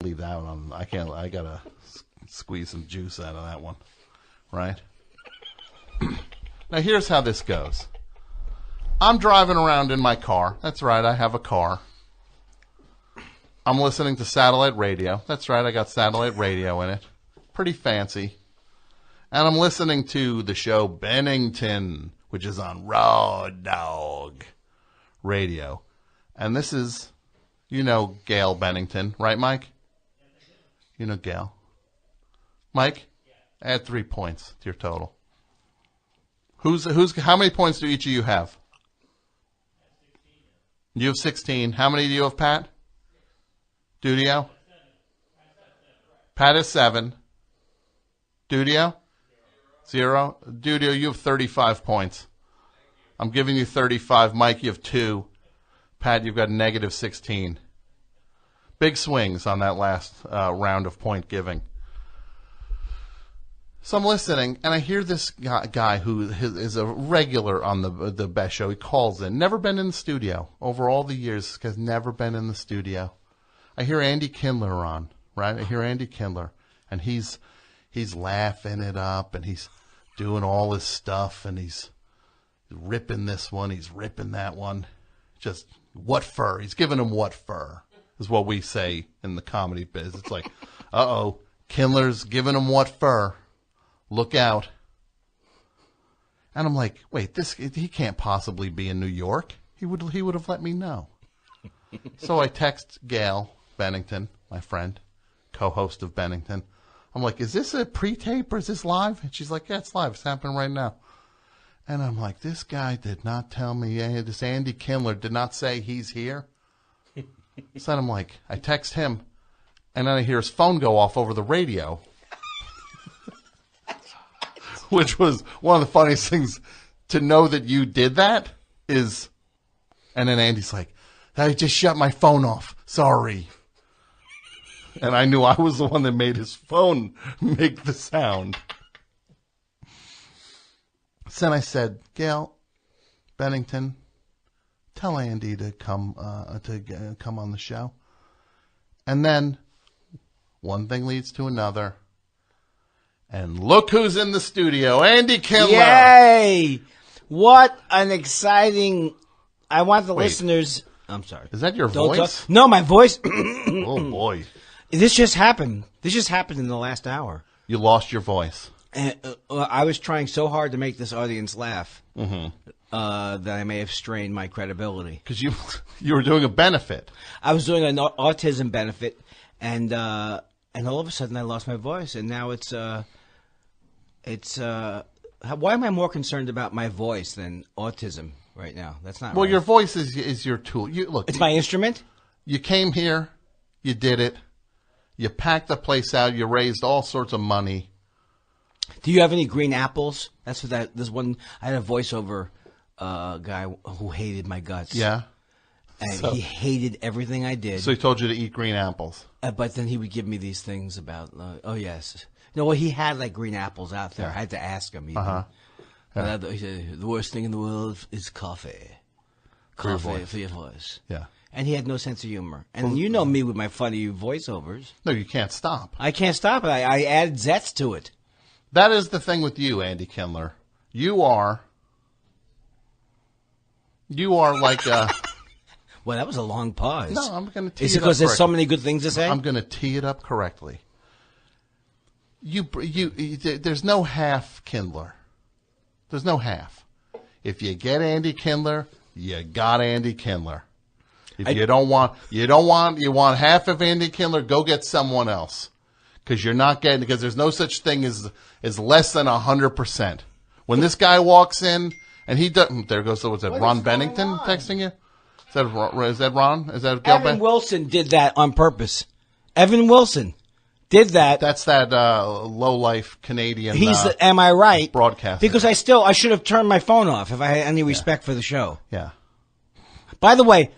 leave that one. I can't. I gotta squeeze some juice out of that one, right? Now here's how this goes. I'm driving around in my car. That's right, I have a car. I'm listening to satellite radio. That's right, I got satellite radio in it. Pretty fancy. And I'm listening to the show Bennington, which is on Raw Dog Radio. And this is, you know, Gail Bennington, right, Mike? You know Gail. Mike, add 3 points to your total. How many points do each of you have? You have 16. How many do you have, Pat? Dudio? Pat is 7. Dudio? 0. Dudio, you have 35 points. I'm giving you 35. Mike, you have 2. Pat, you've got negative 16. Big swings on that last round of point giving. So I'm listening, and I hear this guy who is a regular on the Best Show. He calls in. Never been in the studio. Over all the years, this guy's never been in the studio. I hear Andy Kindler on, right? I hear Andy Kindler, and he's laughing it up, and he's doing all his stuff, and he's ripping this one, he's ripping that one. Just, what fur? He's giving him what fur, is what we say in the comedy biz. It's like, uh-oh, Kindler's giving him what fur. Look out. And I'm like, wait, he can't possibly be in New York. He would have let me know. So I text Gail Bennington, my friend, co-host of Bennington. I'm like, is this a pre-tape or is this live? And she's like, yeah, it's live. It's happening right now. And I'm like, this guy did not tell me, this Andy Kindler did not say he's here. So I'm like, I text him, and then I hear his phone go off over the radio. Which was one of the funniest things to know that you did that is, and then Andy's like, I just shut my phone off. Sorry. And I knew I was the one that made his phone make the sound. So then I said, Gail Bennington, tell Andy to come on the show. And then one thing leads to another. And look who's in the studio, Andy Kindler. Yay! What an exciting... I want the listeners... I'm sorry. Is that your voice? No, my voice... Oh, boy. This just happened. This just happened in the last hour. You lost your voice. And, I was trying so hard to make this audience laugh that I may have strained my credibility. Because you were doing a benefit. I was doing an autism benefit, and all of a sudden I lost my voice, and now it's why am I more concerned about my voice than autism right now? That's not right. Your voice is your tool. It's my instrument. You came here, you did it, you packed the place out, you raised all sorts of money. Do you have any green apples? That's what this one. I had a voiceover guy who hated my guts. Yeah. And he hated everything I did. So he told you to eat green apples. But then he would give me these things about, oh, yes. No, well, he had like green apples out there. I had to ask him. He said, the worst thing in the world is coffee. Coffee for your voice. Yeah. And he had no sense of humor. And you know me with my funny voiceovers. No, you can't stop. I can't stop it. I added zets to it. That is the thing with you, Andy Kindler. You are like a... Well, that was a long pause. No, I'm going to tee it up. Is it because there's so many good things to say? I'm going to tee it up correctly. There's no half Kindler. There's no half. If you get Andy Kindler, you got Andy Kindler. If you want half of Andy Kindler, go get someone else. Because there's no such thing as less than 100%. When this guy walks in and he doesn't, there goes, what's that, Ron Bennington texting you? Is that Ron? Is that Evan Wilson did that on purpose. Evan Wilson did that. That's that low-life Canadian am I right? Broadcaster. Because I should have turned my phone off if I had any respect for the show. Yeah. By the way,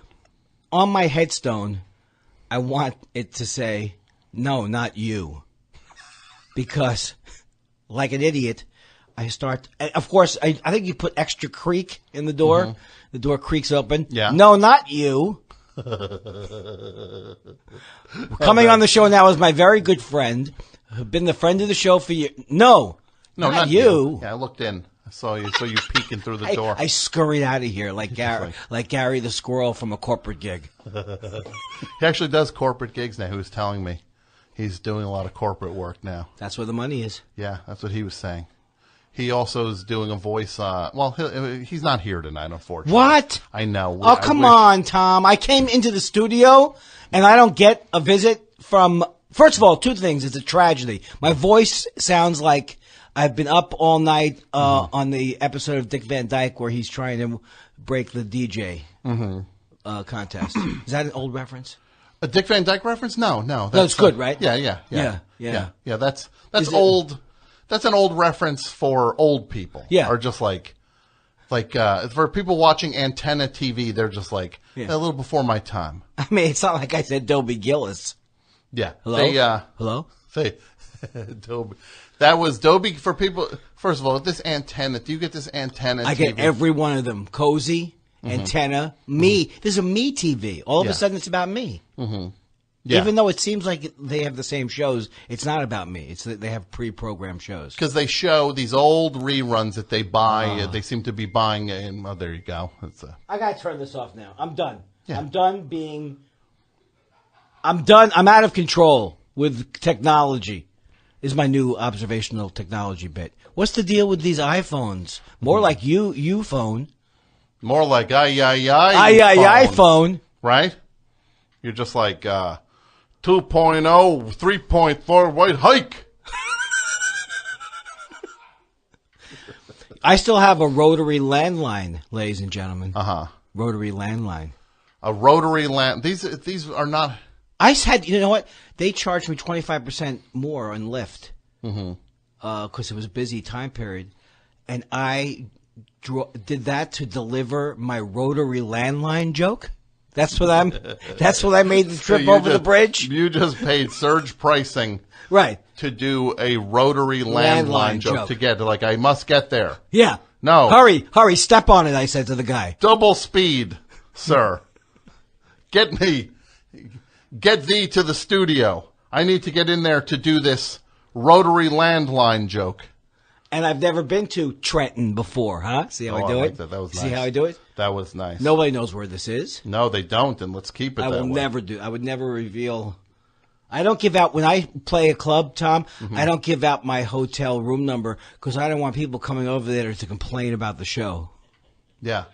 on my headstone, I want it to say, no, not you. Because, like an idiot, of course, I think you put extra creak in the door. Mm-hmm. The door creaks open. Yeah. No, not you. Coming on the show now is my very good friend, who's been the friend of the show for years. No, not you. Yeah, I looked in. I saw you peeking through the door. I scurried out of here like Gary the squirrel from a corporate gig. He actually does corporate gigs now. He was telling me he's doing a lot of corporate work now. That's where the money is. Yeah, that's what he was saying. He also is doing a voice. Well, he's not here tonight, unfortunately. What? I know. Oh, come on, Tom. I came into the studio, and I don't get a visit from... First of all, two things. It's a tragedy. My voice sounds like I've been up all night on the episode of Dick Van Dyke where he's trying to break the DJ contest. Is that an old reference? A Dick Van Dyke reference? No. That's good, right? Yeah. That's old. That's an old reference for old people. Yeah. Or just like for people watching antenna TV, they're just like a little before my time. I mean, it's not like I said Dobie Gillis. Yeah. Hello? Hello? Dobie. That was Dobie for people. First of all, this antenna, do you get this antenna I TV? get every one of them. Cozy, antenna, me. This is a me TV. All of a sudden, it's about me. Mm-hmm. Yeah. Even though it seems like they have the same shows, it's not about me. It's that they have pre-programmed shows. Because they show these old reruns that they buy. They seem to be buying. Oh, there you go. I got to turn this off now. I'm done. Yeah. I'm done being... I'm done. I'm out of control with technology. Is my new observational technology bit. What's the deal with these iPhones? More like you phone. More like iPhone. phone. Right? You're just like 2.0, 3.4 white hike. I still have a rotary landline, ladies and gentlemen. Rotary landline. A rotary land. These are not. I said, you know what? They charged me 25% more on Lyft because it was a busy time period, and I did that to deliver my rotary landline joke. That's what I made the trip over the bridge. You just paid surge pricing, right, to do a rotary landline joke to get like I must get there. Yeah. No. Hurry, step on it. I said to the guy. Double speed, sir. Get thee to the studio. I need to get in there to do this rotary landline joke. And I've never been to Trenton before, huh? See how I do it? That was nice. See how I do it? That was nice. Nobody knows where this is. No, they don't, and let's keep it that way. I would never reveal. I don't give out, when I play a club, Tom, I don't give out my hotel room number because I don't want people coming over there to complain about the show. Yeah.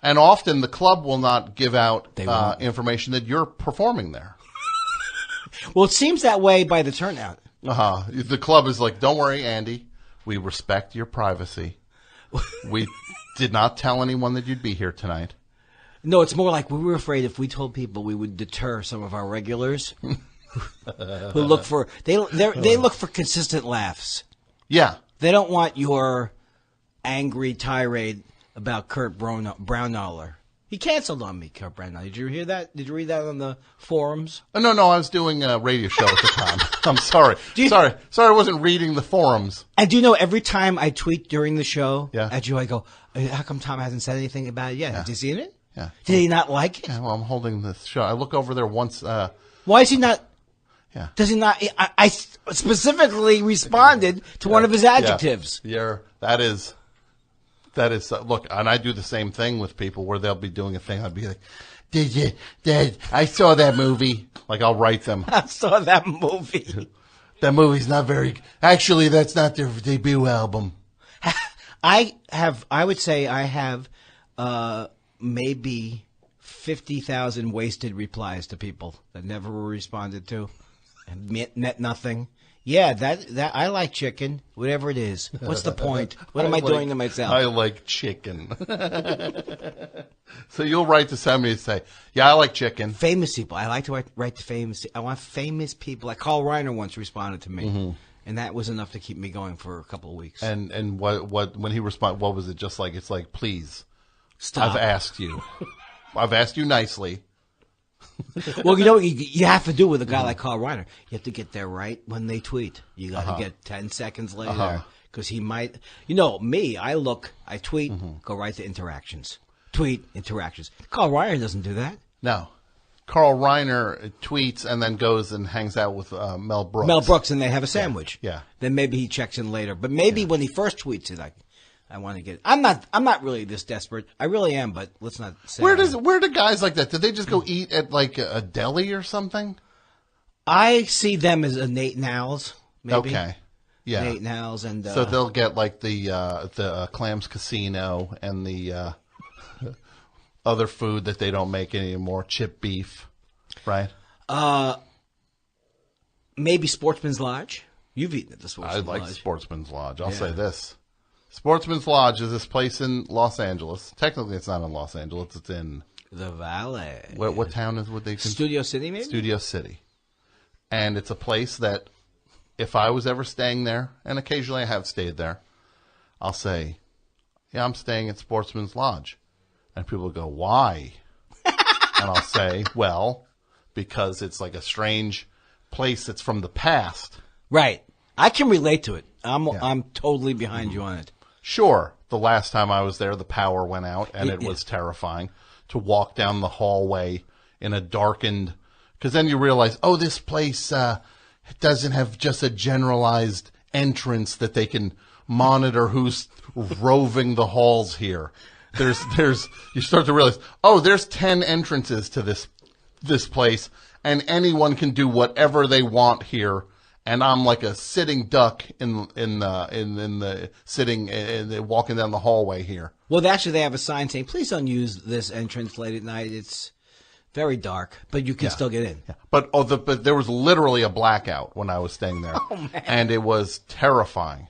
And often the club will not give out information that you're performing there. Well, it seems that way by the turnout. The club is like, don't worry, Andy. We respect your privacy. We did not tell anyone that you'd be here tonight. No, it's more like we were afraid if we told people we would deter some of our regulars who look for they look for consistent laughs. Yeah. They don't want your angry tirade about Kurt Braunohler. He canceled on me, Kurt Braunohler. Did you hear that? Did you read that on the forums? No, I was doing a radio show at the time. I'm sorry. Sorry, I wasn't reading the forums. And do you know, every time I tweet during the show at you, I go, how come Tom hasn't said anything about it yet? Have you seen it? Yeah. Did he not like it? Yeah, well, I'm holding this show. I look over there once. Why is he not? Yeah. Does he not? I specifically responded to one of his adjectives. Yeah, that is. Look, and I do the same thing with people where they'll be doing a thing. I'd be like, Dad, I saw that movie. Like, I'll write them. I saw that movie. That movie's not very. Actually, that's not their debut album. I would say I have maybe 50,000 wasted replies to people that never were responded to and meant nothing. Yeah, that I like chicken, whatever it is. What's the point? What am I doing to myself? I like chicken. So you'll write to somebody and say, yeah, I like chicken. Famous people. I like to write to famous. I want famous people. Like Carl Reiner once responded to me, and that was enough to keep me going for a couple of weeks. And what when he responded, what was it? Just like, it's like, please, stop. I've asked you. I've asked you nicely. Well, you know what you have to do with a guy like Carl Reiner? You have to get there right when they tweet. You got to get 10 seconds later because he might. You know me. I tweet, go right to interactions. Tweet, interactions. Carl Reiner doesn't do that. No. Carl Reiner tweets and then goes and hangs out with Mel Brooks. Mel Brooks, and they have a sandwich. Yeah. Then maybe he checks in later. But maybe when he first tweets it, I want to get it. I'm not really this desperate. I really am, but let's not say Where do guys like that? Did they just go eat at like a deli or something? I see them as Nate and Al's, maybe. Okay. Yeah. Nate and Al's, and so they'll get like the Clams Casino and the other food that they don't make anymore, chip beef, right? Maybe Sportsman's Lodge. You've eaten at the Sportsman's Lodge. I like Sportsman's Lodge. I'll say this. Sportsman's Lodge is this place in Los Angeles. Technically, it's not in Los Angeles. It's in the Valley. What town would they consider? Studio City, maybe? Studio City. And it's a place that if I was ever staying there, and occasionally I have stayed there, I'll say, yeah, I'm staying at Sportsman's Lodge. And people go, why? And I'll say, well, because it's like a strange place that's from the past. Right. I can relate to it. I'm totally behind you on it. Sure, the last time I was there, the power went out, and it was terrifying to walk down the hallway in a darkened... Because then you realize, oh, this place doesn't have just a generalized entrance that they can monitor who's roving the halls here. You start to realize, oh, there's 10 entrances to this place, and anyone can do whatever they want here. And I'm like a sitting duck in the sitting walking down the hallway here. Well, actually, they have a sign saying, "Please don't use this entrance late at night. It's very dark, but you can still get in." Yeah. But there was literally a blackout when I was staying there, and it was terrifying.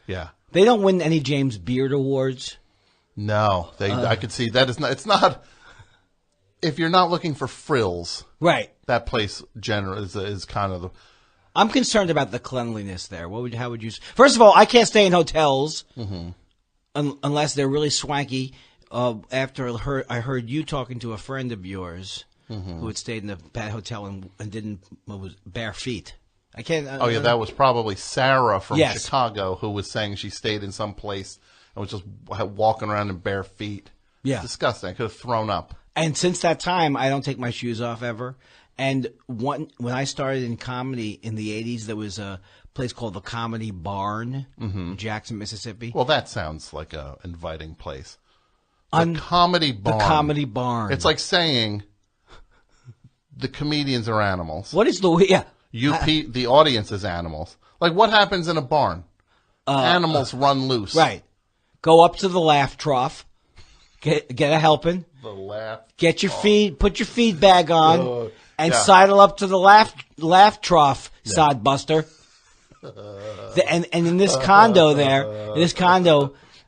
Yeah, they don't win any James Beard awards. No, I could see that is not. It's not. If you're not looking for frills, right? That place is kind of the. I'm concerned about the cleanliness there. How would you? First of all, I can't stay in hotels unless they're really swanky. After I heard you talking to a friend of yours who had stayed in a bad hotel and didn't was bare feet. I can't. That was probably Sarah from Chicago who was saying she stayed in some place and was just walking around in bare feet. Yeah, it's disgusting. I could have thrown up. And since that time, I don't take my shoes off ever. And when I started in comedy in the 80s, there was a place called the Comedy Barn in Jackson, Mississippi. Well, that sounds like an inviting place. The Comedy Barn. The Comedy Barn. It's like saying the comedians are animals. What is the... Yeah. The audience is animals. Like, what happens in a barn? Animals run loose. Right. Go up to the laugh trough. Get a helping. The laugh. Get your feet. Put your feed bag on. And sidle up to the laugh trough, sodbuster. And in this condo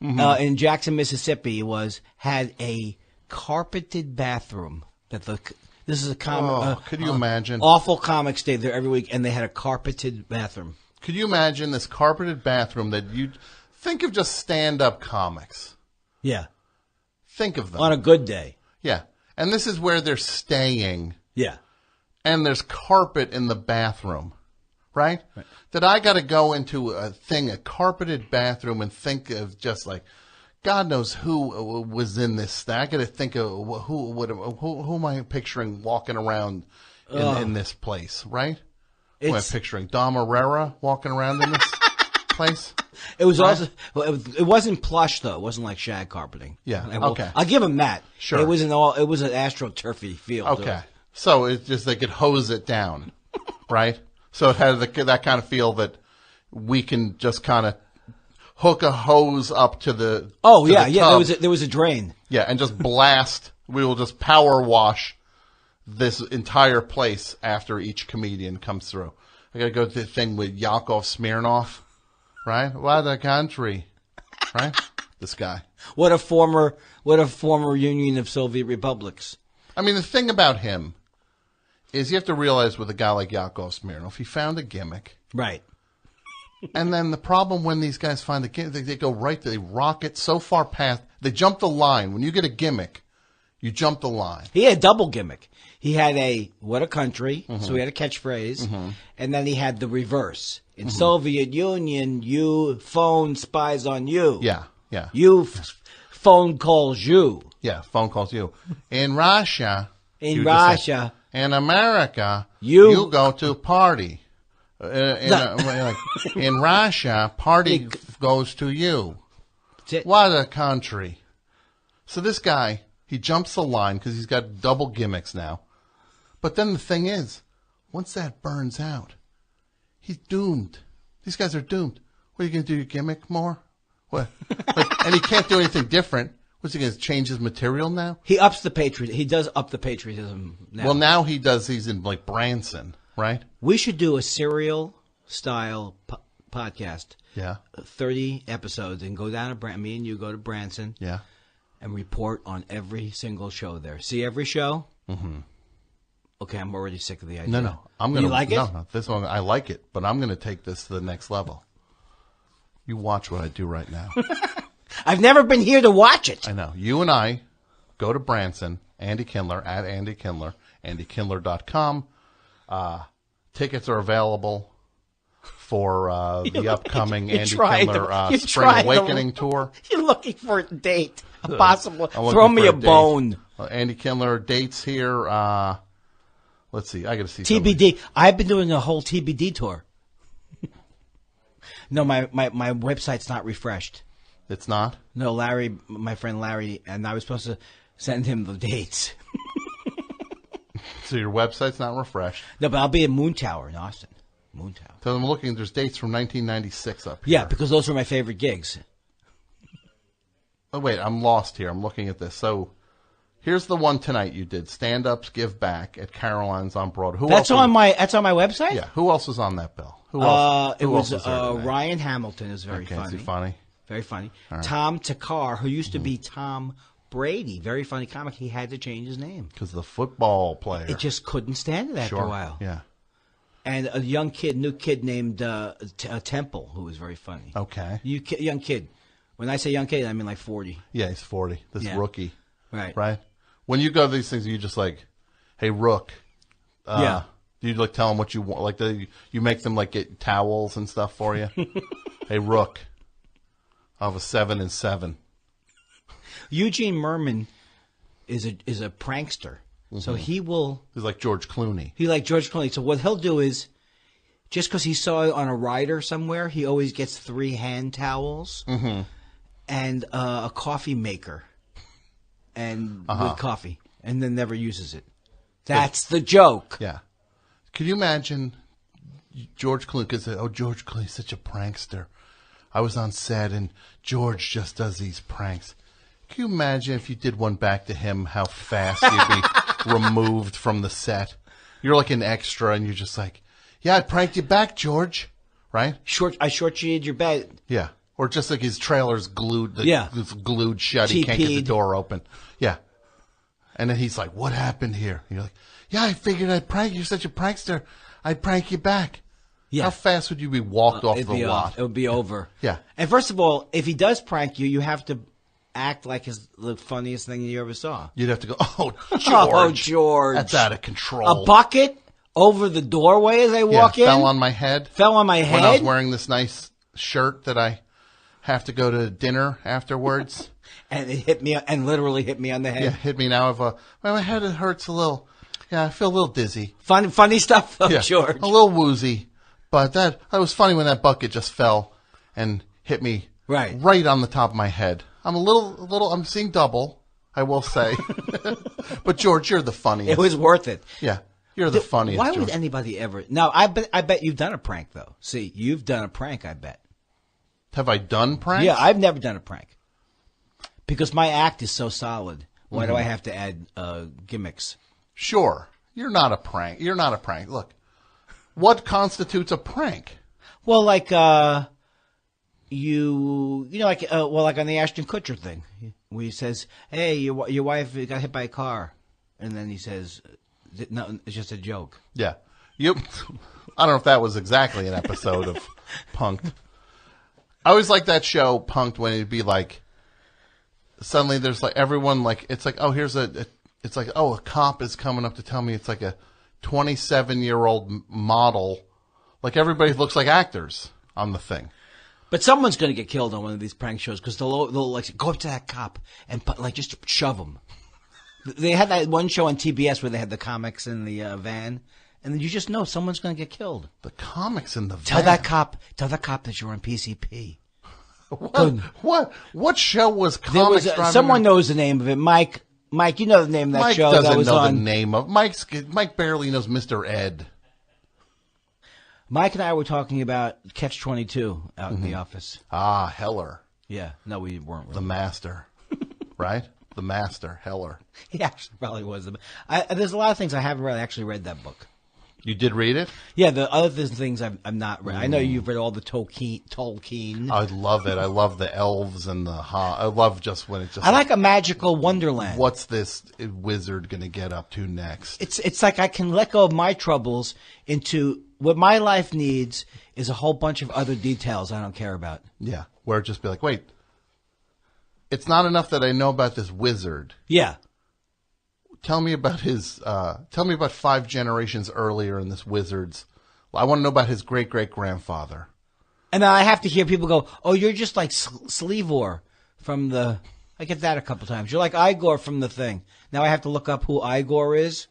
in Jackson, Mississippi, had a carpeted bathroom. This is a comic. Could you imagine? Awful comics stayed there every week, and they had a carpeted bathroom. Could you imagine this carpeted bathroom that you think of just stand-up comics? Yeah. Think of them on a good day. Yeah, and this is where they're staying. Yeah. And there's carpet in the bathroom, right? That I got to go into a carpeted bathroom and think of just like, God knows who was in this. I got to think of who am I picturing walking around in this place, right? Who am I picturing? Dom Herrera walking around in this place? It was also. It wasn't plush though. It wasn't like shag carpeting. Yeah. Okay. I'll give him that. Sure. It was an astroturfy field. Okay. So it's just they could hose it down, right? So it had that kind of feel that we can just kind of hook a hose up to the tub. There was a drain. Yeah, and just blast. We will just power wash this entire place after each comedian comes through. I got to go to the thing with Yakov Smirnoff, right? What a country, right? This guy. What a former Union of Soviet Republics. I mean, the thing about him is you have to realize with a guy like Yakov Smirnoff, he found a gimmick. Right. And then the problem when these guys find a gimmick, they go they rocket so far past, they jump the line. When you get a gimmick, you jump the line. He had a double gimmick. He had what a country, so he had a catchphrase, and then he had the reverse. In Soviet Union, you phone spies on you. Yeah, yeah. You phone calls you. Yeah, phone calls you. In Russia, In You would just say, Russia. in America, You- you go to party. In Russia, party goes to you. That's it. What a country. So this guy, he jumps the line because he's got double gimmicks now. But then the thing is, once that burns out, he's doomed. These guys are doomed. What are you going to do, your gimmick more? What? And he can't do anything different. What's he going to change his material now? He ups the He does up the patriotism now. Well, now he does these in like Branson, right? We should do a serial style podcast. Yeah. 30 episodes and go down to me and you go to Branson. Yeah. And report on every single show there. See every show? Mm-hmm. Okay, I'm already sick of the idea. No. I'm gonna. You like it? No. This one I like it, but I'm going to take this to the next level. You watch what I do right now. I've never been here to watch it. I know. You and I go to Branson, Andy Kindler, at Andy Kindler, andykindler.com. Tickets are available for the upcoming Andy Kindler Spring Awakening tour. You're looking for a date, a possible. I'm looking Throw me for a date. bone. Andy Kindler dates here. Let's see. I got to see TBD. I've been doing a whole TBD tour. No, my website's not refreshed. It's not? No, Larry, my friend Larry, and I was supposed to send him the dates. So your website's not refreshed. No, but I'll be at Moon Tower in Austin. Moon Tower. So I'm looking, there's dates from 1996 up here. Yeah, because those were my favorite gigs. Oh, wait, I'm lost here. I'm looking at this. So here's the one tonight you did. Stand-Ups Give Back at Caroline's on Broadway. That's on my website? Yeah. Who else was on that bill? Who else? It was there tonight? Ryan Hamilton is very Okay, funny. is he funny? Very funny. All right. Tom Takar, who used to be Tom Brady, very funny comic. He had to change his name. Because the football player. It just couldn't stand it after a while. Yeah. And a new kid named Temple, who was very funny. Okay. Young kid. When I say young kid, I mean like 40. Yeah, he's 40. This rookie. Right. Right? When you go to these things, you just like, hey, Rook. Yeah. Do you like tell them what you want? Like you make them like get towels and stuff for you? Hey, Rook. I'll have a 7 and 7. Eugene Merman is a prankster. Mm-hmm. So he will... He's like George Clooney. He like George Clooney. So what he'll do is, just because he saw it on a rider somewhere, he always gets 3 hand towels and a coffee maker and with coffee, and then never uses it. That's the joke. Yeah. Could you imagine George Clooney? Because George Clooney's such a prankster. I was on set and George just does these pranks. Can you imagine if you did one back to him, how fast you'd be removed from the set? You're like an extra and you're just like, yeah, I pranked you back, George. Right? I short-cheated your bed. Yeah. Or just like his trailer's glued, it's glued shut. He can't get the door open. Yeah. And then he's like, what happened here? And you're like, yeah, I figured I'd prank you. You're such a prankster. I'd prank you back. Yeah. How fast would you be walked off the lot? It would be over. Yeah. And first of all, if he does prank you, you have to act like the funniest thing you ever saw. You'd have to go, oh, George. Oh, George. That's out of control. A bucket over the doorway as I walk in? Fell on my head. Fell on my head? When I was wearing this nice shirt that I have to go to dinner afterwards. And it hit me, and literally hit me on the head. Yeah, hit me now. My head hurts a little. Yeah, I feel a little dizzy. Funny stuff, though, George. A little woozy. But that was funny when that bucket just fell and hit me right on the top of my head. I'm I'm seeing double, I will say. But George, you're the funniest. It was worth it. Yeah, you're the funniest. Why George. would anybody ever? Now, I bet you've done a prank though. See, you've done a prank. I bet. Have I done pranks? Yeah, I've never done a prank because my act is so solid. Why do I have to add gimmicks? Sure, you're not a prank. You're not a prank. Look, what constitutes a prank? Well, like like on the Ashton Kutcher thing, where he says, "Hey, your wife got hit by a car," and then he says, "No, it's just a joke." Yeah, I don't know if that was exactly an episode of Punk'd. I always like that show Punk'd when it'd be like, suddenly there's like everyone like it's like it's like a cop is coming up to tell me it's like a 27-year-old model, like everybody looks like actors on the thing. But someone's going to get killed on one of these prank shows because they'll like go up to that cop and just shove him. They had that one show on TBS where they had the comics in the van, and then you just know someone's going to get killed. The comics in the Tell van. that cop that you're on PCP. What show was comics driving? Someone knows the name of it. Mike, you know the name of that Mike show. doesn't that was know on. the name of Mike barely knows Mr. Ed. Mike and I were talking about Catch-22 out in the office. Ah, Heller. Yeah, no, we weren't really. The master. Right? The master, Heller. He actually probably was. There's a lot of things I haven't actually read that book. You did read it? Yeah, the other things I've not read. I know you've read all the Tolkien. I love it. I love the elves and I love just when it's just. I like a magical wonderland. What's this wizard going to get up to next? It's like I can let go of my troubles into what my life needs is a whole bunch of other details I don't care about. Yeah, where it just be like, wait, it's not enough that I know about this wizard. Yeah. Tell me about tell me about 5 generations earlier in this wizard's. I want to know about his great-great-grandfather. And then I have to hear people go, oh, you're just like Slevor from the... I get that a couple times. You're like Igor from the thing. Now I have to look up who Igor is.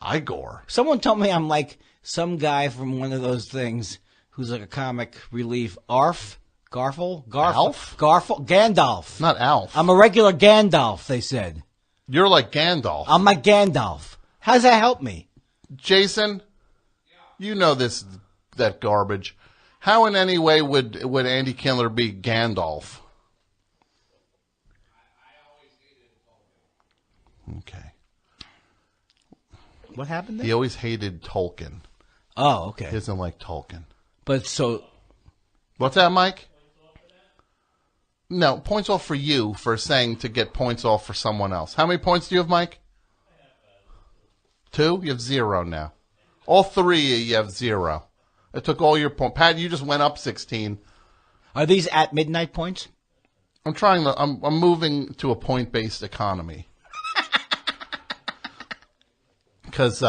Igor? Someone told me I'm like some guy from one of those things who's like a comic relief. Alf? Garfel? Alf? Garfel? Gandalf. Not Alf. I'm a regular Gandalf, they said. You're like Gandalf. I'm like Gandalf. How does that help me? Jason, you know that garbage. How in any way would Andy Kindler be Gandalf? Okay. What happened there? He always hated Tolkien. Oh, okay. He doesn't like Tolkien. But so... What's that, Mike? No, points off for you for saying to get points off for someone else. How many points do you have, Mike? 2? You have 0 now. All 3 you have 0. It took all your points. Pat, you just went up 16. Are these at midnight points? I'm moving to a point-based economy. Because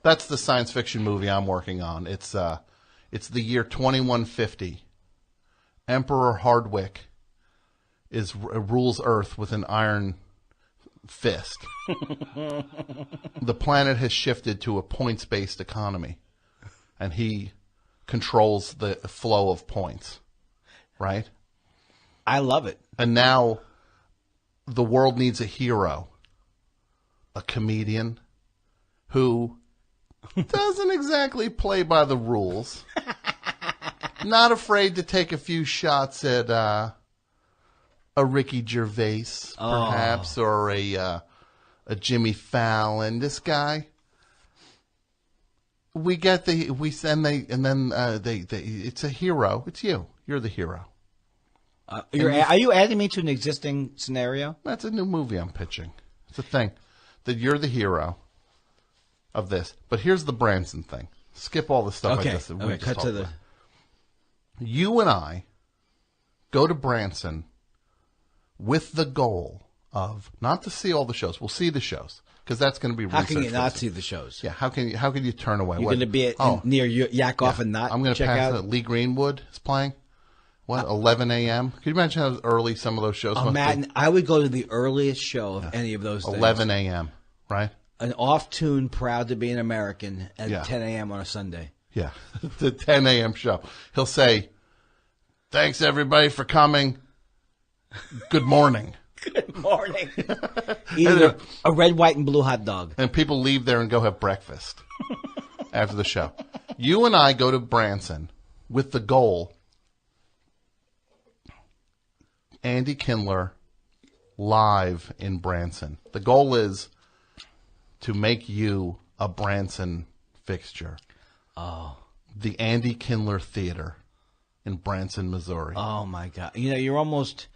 that's the science fiction movie I'm working on. It's the year 2150. Emperor Hardwick rules Earth with an iron fist. The planet has shifted to a points-based economy, and he controls the flow of points, right? I love it. And now the world needs a hero, a comedian who doesn't exactly play by the rules. Not afraid to take a few shots at a Ricky Gervais, perhaps, or a Jimmy Fallon. This guy, it's a hero. It's you. You're the hero. Are you adding me to an existing scenario? That's a new movie I'm pitching. It's a thing that you're the hero of this. But here's the Branson thing. Skip all the stuff Okay. I just Okay. Cut to the. about. You and I go to Branson with the goal of not to see all the shows. We'll see the shows because that's going to be How research. can you not for see the shows? Yeah, how can you turn away? You're going to be near Yakov and not I'm going to check pass out. Lee Greenwood is playing. What 11 a.m. Can you imagine how early some of those shows? Oh, must be? Matt, I would go to the earliest show of any of those. 11 things. a.m. Right? An off-tune, proud to be an American at Yeah. 10 a.m. on a Sunday. Yeah, the 10 a.m. show. He'll say, "Thanks everybody for coming. Good morning." Good morning. Eating a red, white, and blue hot dog. And people leave there and go have breakfast after the show. You and I go to Branson with the goal, Andy Kindler live in Branson. The goal is to make you a Branson fixture. Oh. The Andy Kindler Theater in Branson, Missouri. Oh, my God. You know, you're almost...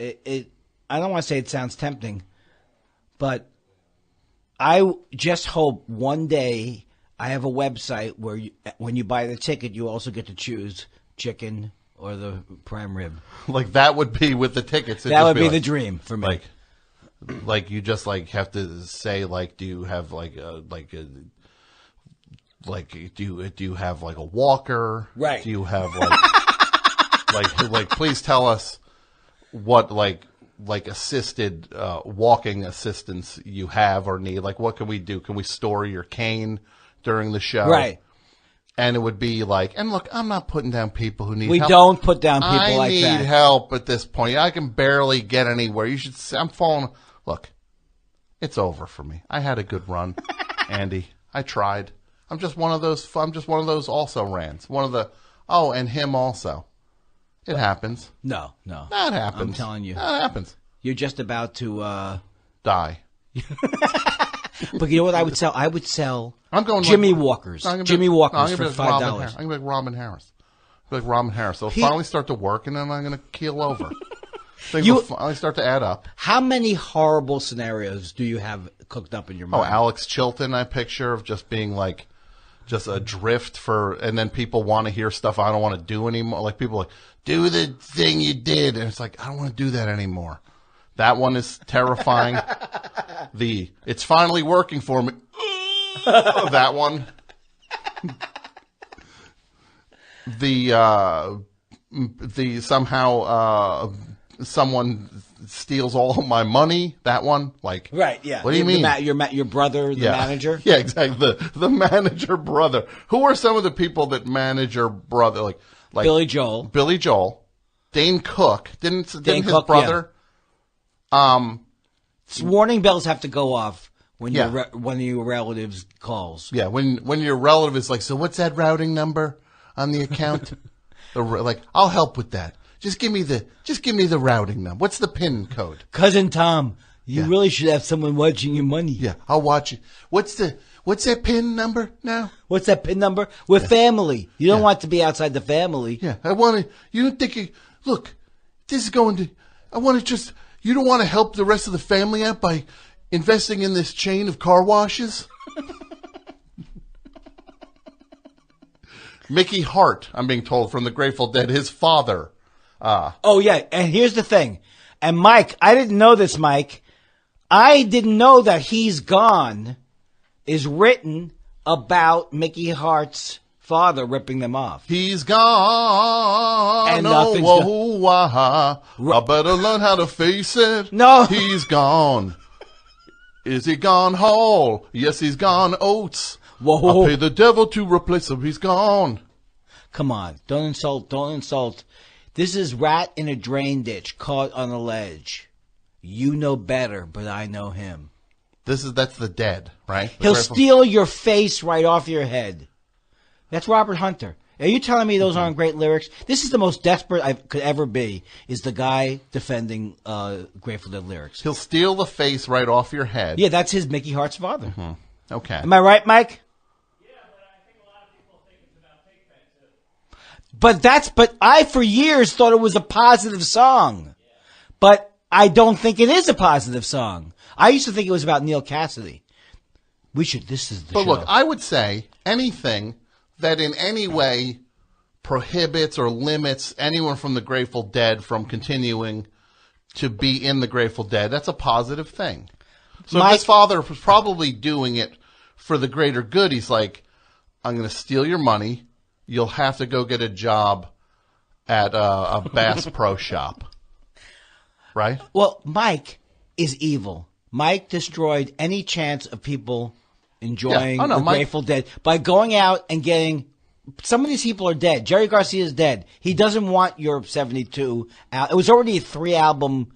I don't want to say it sounds tempting, but I just hope one day I have a website where when you buy the ticket, you also get to choose chicken or the prime rib. Like that would be with the tickets. That would be the dream for me. Like you just like have to say like, do you have do you have like a walker? Right. Do you have like like please tell us what like like assisted walking assistance you have or need. Like, what can we do? Can we store your cane during the show? Right. And it would be like, and look, I'm not putting down people who need We help. don't put down people like that. I need help at this point. I can barely get anywhere. I'm falling. Look, it's over for me. I had a good run, Andy. I tried. I'm just one of those also rans. And him also. It happens. No. That happens. I'm telling you. That happens. You're just about to die. But you know what I would sell? I would sell I'm going Jimmy like, Walkers. No, Jimmy Walkers no, for like $5. I'm going to be like Robin Harris. They'll finally start to work, and then I'm going to keel over. Things will finally start to add up. How many horrible scenarios do you have cooked up in your mind? Oh, Alex Chilton, I picture of just being like, just adrift and then people want to hear stuff I don't want to do anymore. Like people like, do the thing you did. And it's like, I don't want to do that anymore. That one is terrifying. It's finally working for me. That one. Somehow someone steals all of my money. That one, like, right? Yeah. What do you mean? Your brother, the manager. Yeah, exactly. The manager brother. Who are some of the people that manage your brother? Like Billy Joel, Dane Cook. Didn't his Cook, brother? Yeah. Warning bells have to go off when one of your relatives calls. Yeah, when your relative is like, so what's that routing number on the account? Like, I'll help with that. Just give me the routing number. What's the PIN code? Cousin Tom, you really should have someone watching your money. Yeah, I'll watch it. What's that PIN number now? What's that PIN number? We're family. You don't want to be outside the family. Yeah, you don't think, look, this is going to, you don't want to help the rest of the family out by investing in this chain of car washes? Mickey Hart, I'm being told, from the Grateful Dead, his father. Oh, yeah. And here's the thing. And Mike, I didn't know this, Mike. I didn't know that He's Gone is written about Mickey Hart's father ripping them off. He's gone. And nothing's I better learn how to face it. No. He's gone. Is he gone whole? Yes, he's gone oats. Whoa. I pay the devil to replace him. He's gone. Come on. Don't insult. This is rat in a drain ditch caught on a ledge. You know better, but I know him. That's the Dead, right? He'll steal your face right off your head. That's Robert Hunter. Are you telling me those aren't great lyrics? This is the most desperate I could ever be, is the guy defending Grateful Dead lyrics. He'll steal the face right off your head. Yeah, that's his Mickey Hart's father. Mm-hmm. Okay. Am I right, Mike? Yeah, but I think a lot of people think it's about Pigpen, too. But I, for years, thought it was a positive song. Yeah. But I don't think it is a positive song. I used to think it was about Neil Cassidy. This is the show. But look, I would say anything that in any way prohibits or limits anyone from the Grateful Dead from continuing to be in the Grateful Dead, that's a positive thing. So if his father was probably doing it for the greater good, he's like, I'm going to steal your money. You'll have to go get a job at a Bass Pro Shop. Right? Well, Mike is evil. Mike destroyed any chance of people enjoying the Grateful Dead by going out and getting. Some of these people are dead. Jerry Garcia is dead. He doesn't want Europe 72 out. It was already a 3-album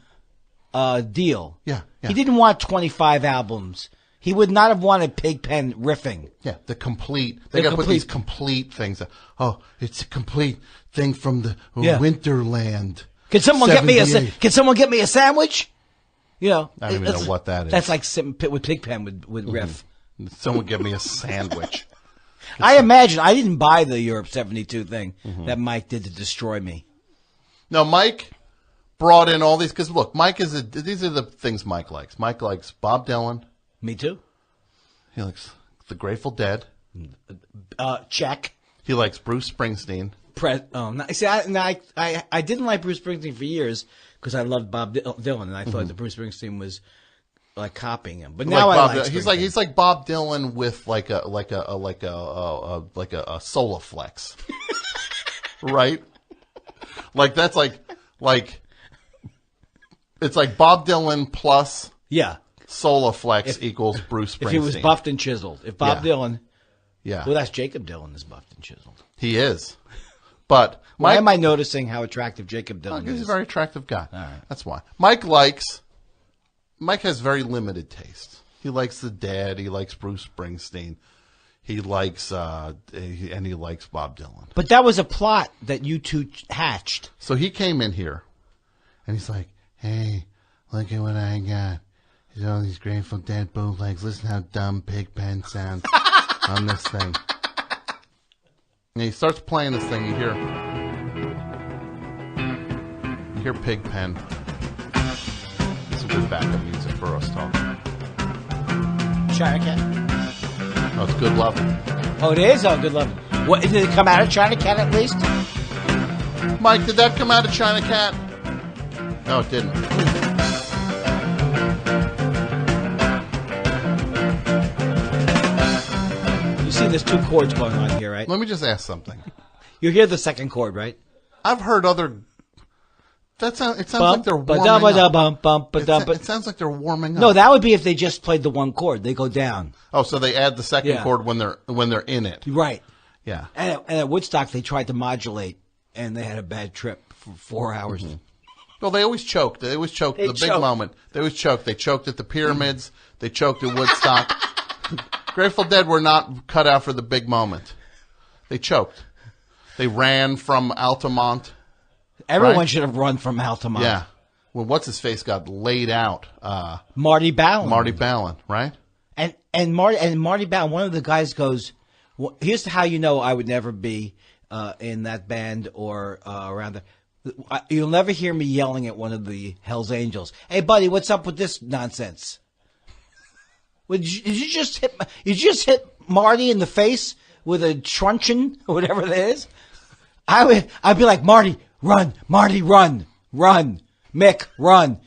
deal. Yeah. He didn't want 25 albums. He would not have wanted Pigpen riffing. Yeah, they got to put these complete things. Oh, it's a complete thing from the Winterland. Can someone get me a sandwich? You know, I don't even know what that is. That's like sitting with Pigpen would riff. Someone give me a sandwich. I imagine I didn't buy the Europe 72 thing that Mike did to destroy me. No, Mike brought in all these because look, these are the things Mike likes. Mike likes Bob Dylan. Me too. He likes the Grateful Dead. Check. He likes Bruce Springsteen. I didn't like Bruce Springsteen for years because I loved Bob Dylan and I thought that Bruce Springsteen was like copying him. But now I like he's like Bob Dylan with like a Solaflex, right? Like that's like It's like Bob Dylan plus yeah. Soloflex equals Bruce Springsteen. If he was buffed and chiseled. If Bob Dylan. Yeah. Well, that's Jacob Dylan is buffed and chiseled. He is. But why am I noticing how attractive Jacob Dylan is? He's a very attractive guy. All right. That's why. Mike has very limited taste. He likes the Dead. He likes Bruce Springsteen. He likes, and he likes Bob Dylan. But that was a plot that you two hatched. So he came in here, and he's like, "Hey, look at what I got. There's all these Grateful Dead bootlegs. Listen how dumb Pigpen sounds on this thing." And he starts playing this thing. You hear Pigpen. It's a good backup music for us talking. China Cat? Oh, it's Good Lovin'. Oh, it is? Oh, Good Lovin'. What, did it come out of China Cat at least? Mike, did that come out of China Cat? No, it didn't. You see there's 2 chords going on here, right? Let me just ask something. You hear the second chord, right? I've heard other... It sounds like they're warming up. It sounds like they're warming up. No, that would be if they just played the one chord. They go down. Oh, so they add the second chord when they're in it. Right. Yeah. And at Woodstock, they tried to modulate, and they had a bad trip for 4 hours. Mm-hmm. Well, they always choked. They always choked. The big moment. They always choked. They choked at the Pyramids. They choked at Woodstock. Grateful Dead were not cut out for the big moment. They choked. They ran from Altamont. Everyone should have run from Altamont. Yeah. Well, what's-his-face got laid out? Marty Ballin. Marty Ballin, right? And Marty Ballin, one of the guys goes, well, here's how you know I would never be in that band or around there. You'll never hear me yelling at one of the Hells Angels. Hey, buddy, what's up with this nonsense? Did you just hit Marty in the face with a truncheon or whatever it is? I'd be like, Marty, run, Mick, run.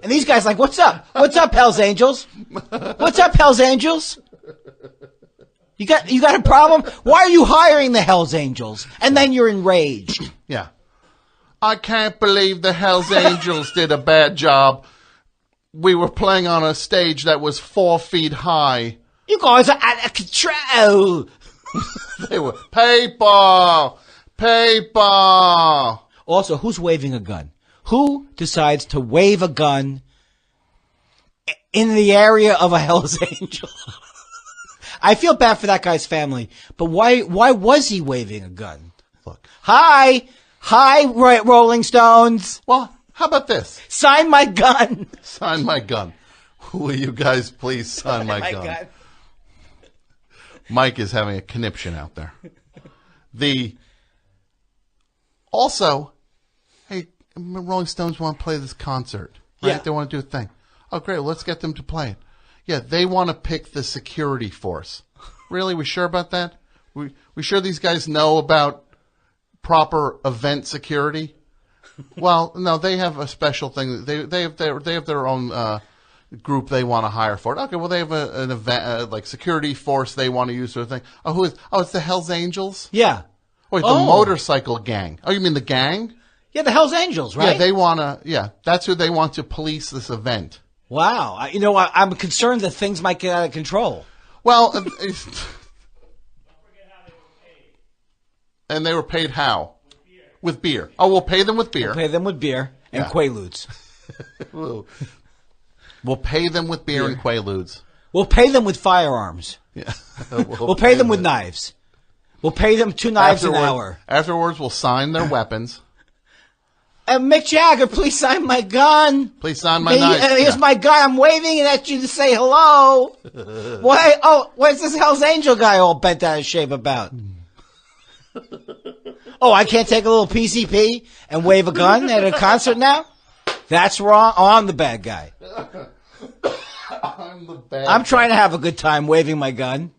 And these guys like, what's up? What's up, Hells Angels? What's up, Hells Angels? You got a problem? Why are you hiring the Hells Angels? And then you're enraged. Yeah. I can't believe the Hells Angels did a bad job. We were playing on a stage that was 4 feet high. You guys are out of control. They were paper. Also, who's waving a gun? Who decides to wave a gun in the area of a Hell's Angel? I feel bad for that guy's family, but why was he waving a gun? Look. Hi, Rolling Stones. Well, how about this? Sign my gun. Sign my gun. Will you guys please sign my gun? Mike is having a conniption out there. Also, hey, Rolling Stones want to play this concert, right? Yeah. They want to do a thing. Oh, great. Let's get them to play it. Yeah, they want to pick the security force. Really? We sure about that? We sure these guys know about proper event security? Well, no, they have a special thing. They have their own group they want to hire for it. Okay, well, they have an event like security force they want to use for a thing. Oh, who is? Oh, it's the Hells Angels. Yeah. Wait, the motorcycle gang. Oh, you mean the gang? Yeah, the Hells Angels, right? Yeah, they want to. Yeah, that's who they want to police this event. Wow. I'm concerned that things might get out of control. Well, Don't forget how they were paid. and they were paid how? With beer. Oh, we'll pay them with beer. We'll pay them with beer and Quaaludes. We'll pay them with beer and Quaaludes. We'll pay them with firearms. Yeah. We'll pay them with knives. We'll pay them 2 knives an hour. Afterwards, we'll sign their weapons. Mick Jagger, please sign my gun. Please sign my knife. Here's my gun. I'm waving it at you to say hello. Why? Oh, what's this Hell's Angel guy all bent out of shape about? Oh, I can't take a little PCP and wave a gun at a concert now? That's wrong. Oh, I'm the bad guy. I'm the bad I'm trying to have a good time waving my gun.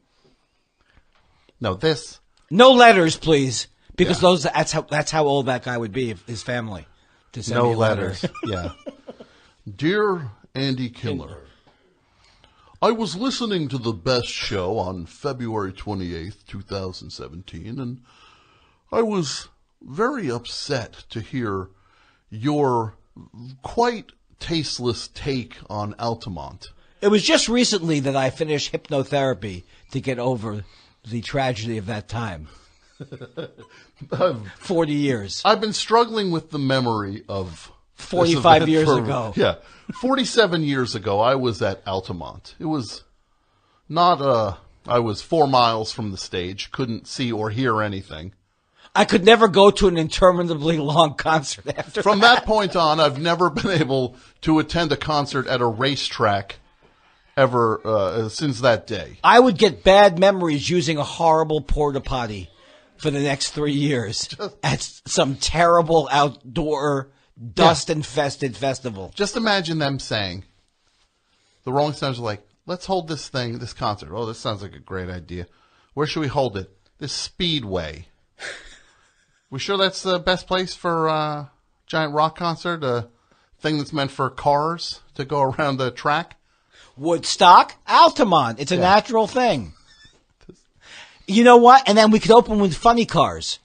No, this. No letters, please, because that's how old that guy would be if his family. To send No me a letter. letters. Yeah. Dear Andy Kindler, I was listening to the Best Show on February 28th, 2017, and I was very upset to hear your quite tasteless take on Altamont. It was just recently that I finished hypnotherapy to get over the tragedy of that time. 40 years. I've been struggling with the memory of 45 years ago. Yeah. 47 years ago, I was at Altamont. It was not I was 4 miles from the stage, couldn't see or hear anything. I could never go to an interminably long concert after From that point on, I've never been able to attend a concert at a racetrack ever since that day. I would get bad memories using a horrible porta potty for the next 3 years at some terrible outdoor dust-infested festival. Just imagine them saying, the Rolling Stones are like, let's hold this concert. Oh, this sounds like a great idea. Where should we hold it? This Speedway. We sure that's the best place for a giant rock concert? A thing that's meant for cars to go around the track? Woodstock, Altamont. It's a natural thing. You know what? And then we could open with funny cars.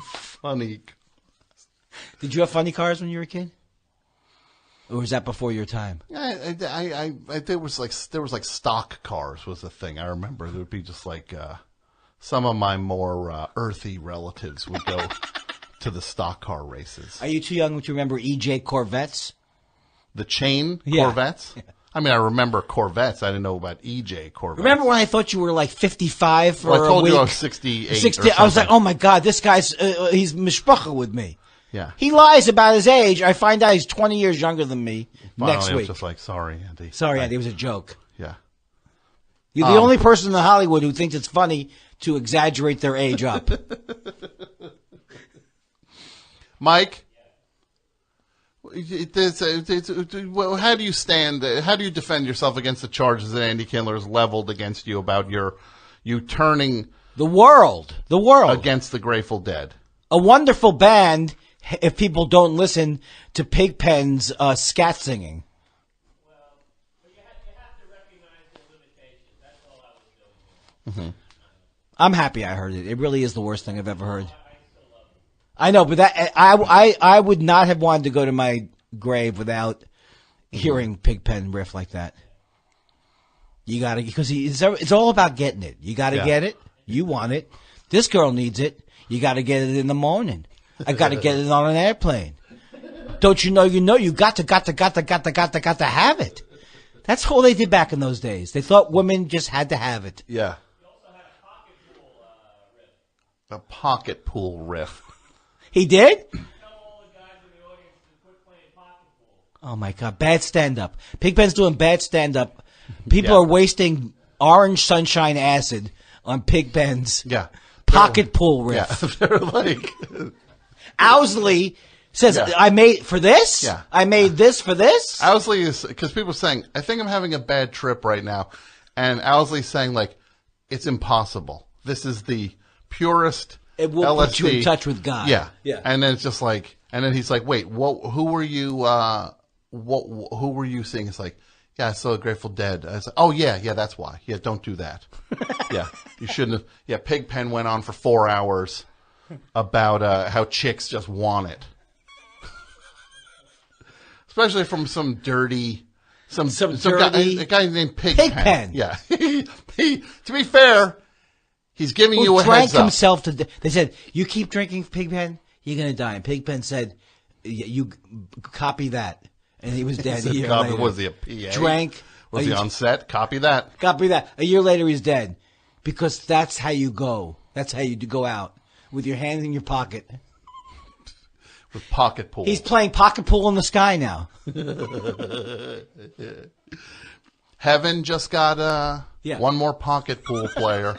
Funny. Did you have funny cars when you were a kid? Or was that before your time? There was like stock cars was the thing. I remember there would be just like some of my more earthy relatives would go to the stock car races. Are you too young to remember EJ Corvettes? The chain Yeah. Corvettes? Yeah. I mean, I remember Corvettes. I didn't know about EJ Corvettes. Remember when I thought you were like 55 for Well, I told a week? you I was 68 60, or something. I was like, oh my God, this guy's, he's mishpacha with me. Yeah. He lies about his age. I find out he's 20 years younger than me next Finally, I was week. just like, sorry, Andy. Sorry, Andy, it was a joke. Yeah. You're the only person in Hollywood who thinks it's funny to exaggerate their age up. Mike, how do you stand? How do you defend yourself against the charges that Andy Kindler has leveled against you about you turning The world. against the Grateful Dead? A wonderful band if people don't listen to Pigpen's scat singing. Well, but you have to recognize the limitations. That's all I was doing. I'm happy I heard it. It really is the worst thing I've ever heard. I know, but that I would not have wanted to go to my grave without hearing Pigpen riff like that. You got to, because it's all about getting it. You got to get it. You want it. This girl needs it. You got to get it in the morning. I got to get it on an airplane. Don't you know? You got to have it. That's all they did back in those days. They thought women just had to have it. Yeah. He also had a pocket pool riff. A pocket pool riff. He did? Tell all the guys in the audience to quit playing pocket pool. Oh my God, bad stand-up. Pigpen's doing bad stand-up. People are wasting orange sunshine acid on Pigpen's pocket pool riff. Yeah, they're like... Owsley says, I made for this? Yeah. I made this for this? Owsley is... Because people are saying, I think I'm having a bad trip right now. And Owsley's saying, like, it's impossible. This is the purest It will LSD. put you in touch with God. Yeah. Yeah. And then it's just like... And then he's like, wait, who were you... who were you seeing? It's like... Yeah, I saw Grateful Dead. I said, oh, yeah, that's why. Yeah, don't do that. Yeah, you shouldn't have. Yeah, Pigpen went on for 4 hours about how chicks just want it. Especially from some dirty... Some dirty... a guy named Pigpen. Pigpen. Yeah. he, to be fair, he's giving you a drank heads up. himself to... They said, you keep drinking Pigpen, you're going to die. And Pigpen said, you copy that. And he was dead a year later. Was he a PA? Drank. Was he on set? Copy that. Copy that. A year later, he's dead. Because that's how you go. That's how you go out. With your hand in your pocket. With pocket pool. He's playing pocket pool in the sky now. Heaven just got one more pocket pool player.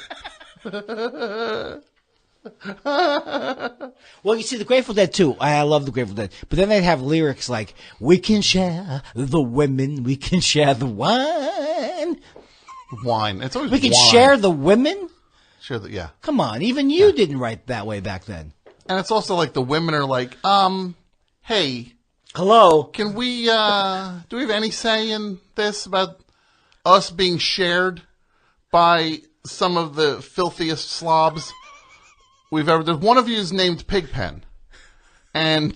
Well, you see, the Grateful Dead, too. I love the Grateful Dead. But then they'd have lyrics like, we can share the women, we can share the wine. Wine. It's always We can wine. share the women? Share the, yeah. Come on, even you didn't write that way back then. And it's also like the women are like, hey, Hello? can we, do we have any say in this about us being shared by some of the filthiest slobs we've ever... There's one of you is named Pigpen. And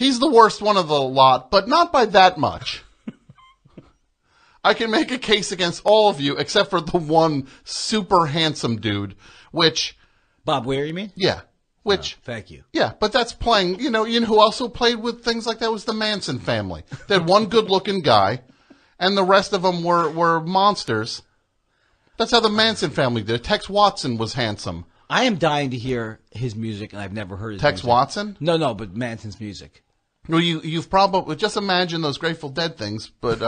He's the worst one of the lot, but not by that much. I can make a case against all of you except for the one super handsome dude, which... Bob Weir, you mean? Yeah. Which... Thank you. Yeah, but that's playing... You know who also played with things like that was the Manson family. They had one good-looking guy, and the rest of them were monsters. That's how the Manson family did it. Tex Watson was handsome. I am dying to hear his music, and I've never heard his Tex music. Watson? No, but Manson's music. Well, you've probably... Just imagine those Grateful Dead things, but...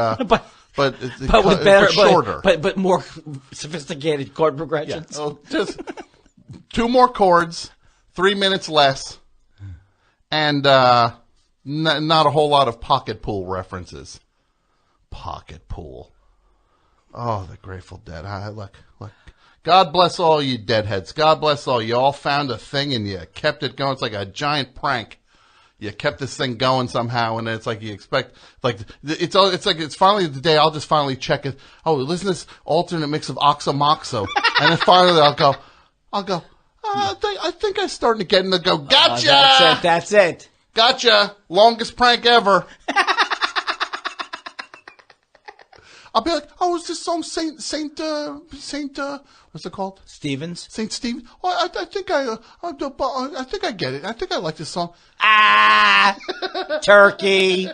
But with better, shorter. but more sophisticated chord Yeah. progressions. So just 2 more chords, 3 minutes less, and not a whole lot of pocket pool references. Pocket pool. Oh, the Grateful Dead. Look. God bless all you deadheads. God bless all you. All found a thing and you kept it going. It's like a giant prank. You kept this thing going somehow, and it's like you expect, like it's finally the day I'll just finally check it. Oh, listen to this alternate mix of Oxomoxo, and then finally I'll go. I think I'm starting to get in the go. Gotcha. That's it. Gotcha. Longest prank ever. I'll be like, oh, is this song Saint? What's it called? Stevens. Saint Stephen. Oh, I think I get it. I think I like this song. Turkey.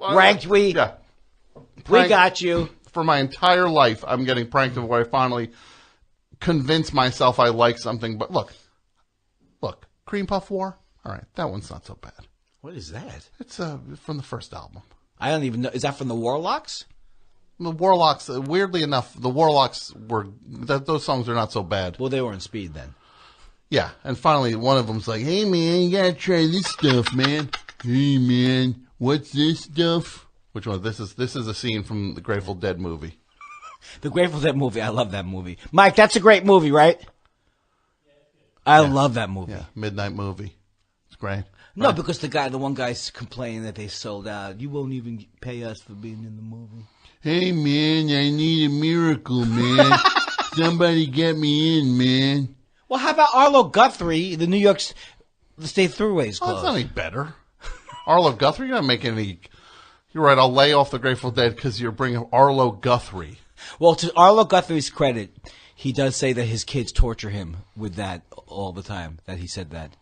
Ranked we. Yeah. We got you. For my entire life, I'm getting pranked where I finally convince myself I like something. But look, Cream Puff War. All right, that one's not so bad. What is that? It's from the first album. I don't even know. Is that from the Warlocks? The Warlocks, weirdly enough, the Warlocks those songs are not so bad. Well, they were in Speed then. Yeah, and finally one of them's like, hey man, you gotta try this stuff, man. Hey man, what's this stuff? Which one? This is a scene from the Grateful Dead movie. The Grateful Dead movie. I love that movie. Mike, that's a great movie, right? I love that movie. Yeah, midnight movie. It's great. No, Right. because the one guy's complaining that they sold out. You won't even pay us for being in the movie. Hey man, I need a miracle, man. Somebody get me in, man. Well, how about Arlo Guthrie? The New York State Thruway's Oh, closed. that's not any better. Arlo Guthrie, you're not making any... You're right, I'll lay off the Grateful Dead because you're bringing Arlo Guthrie. Well, to Arlo Guthrie's credit, he does say that his kids torture him with that all the time, that he said that.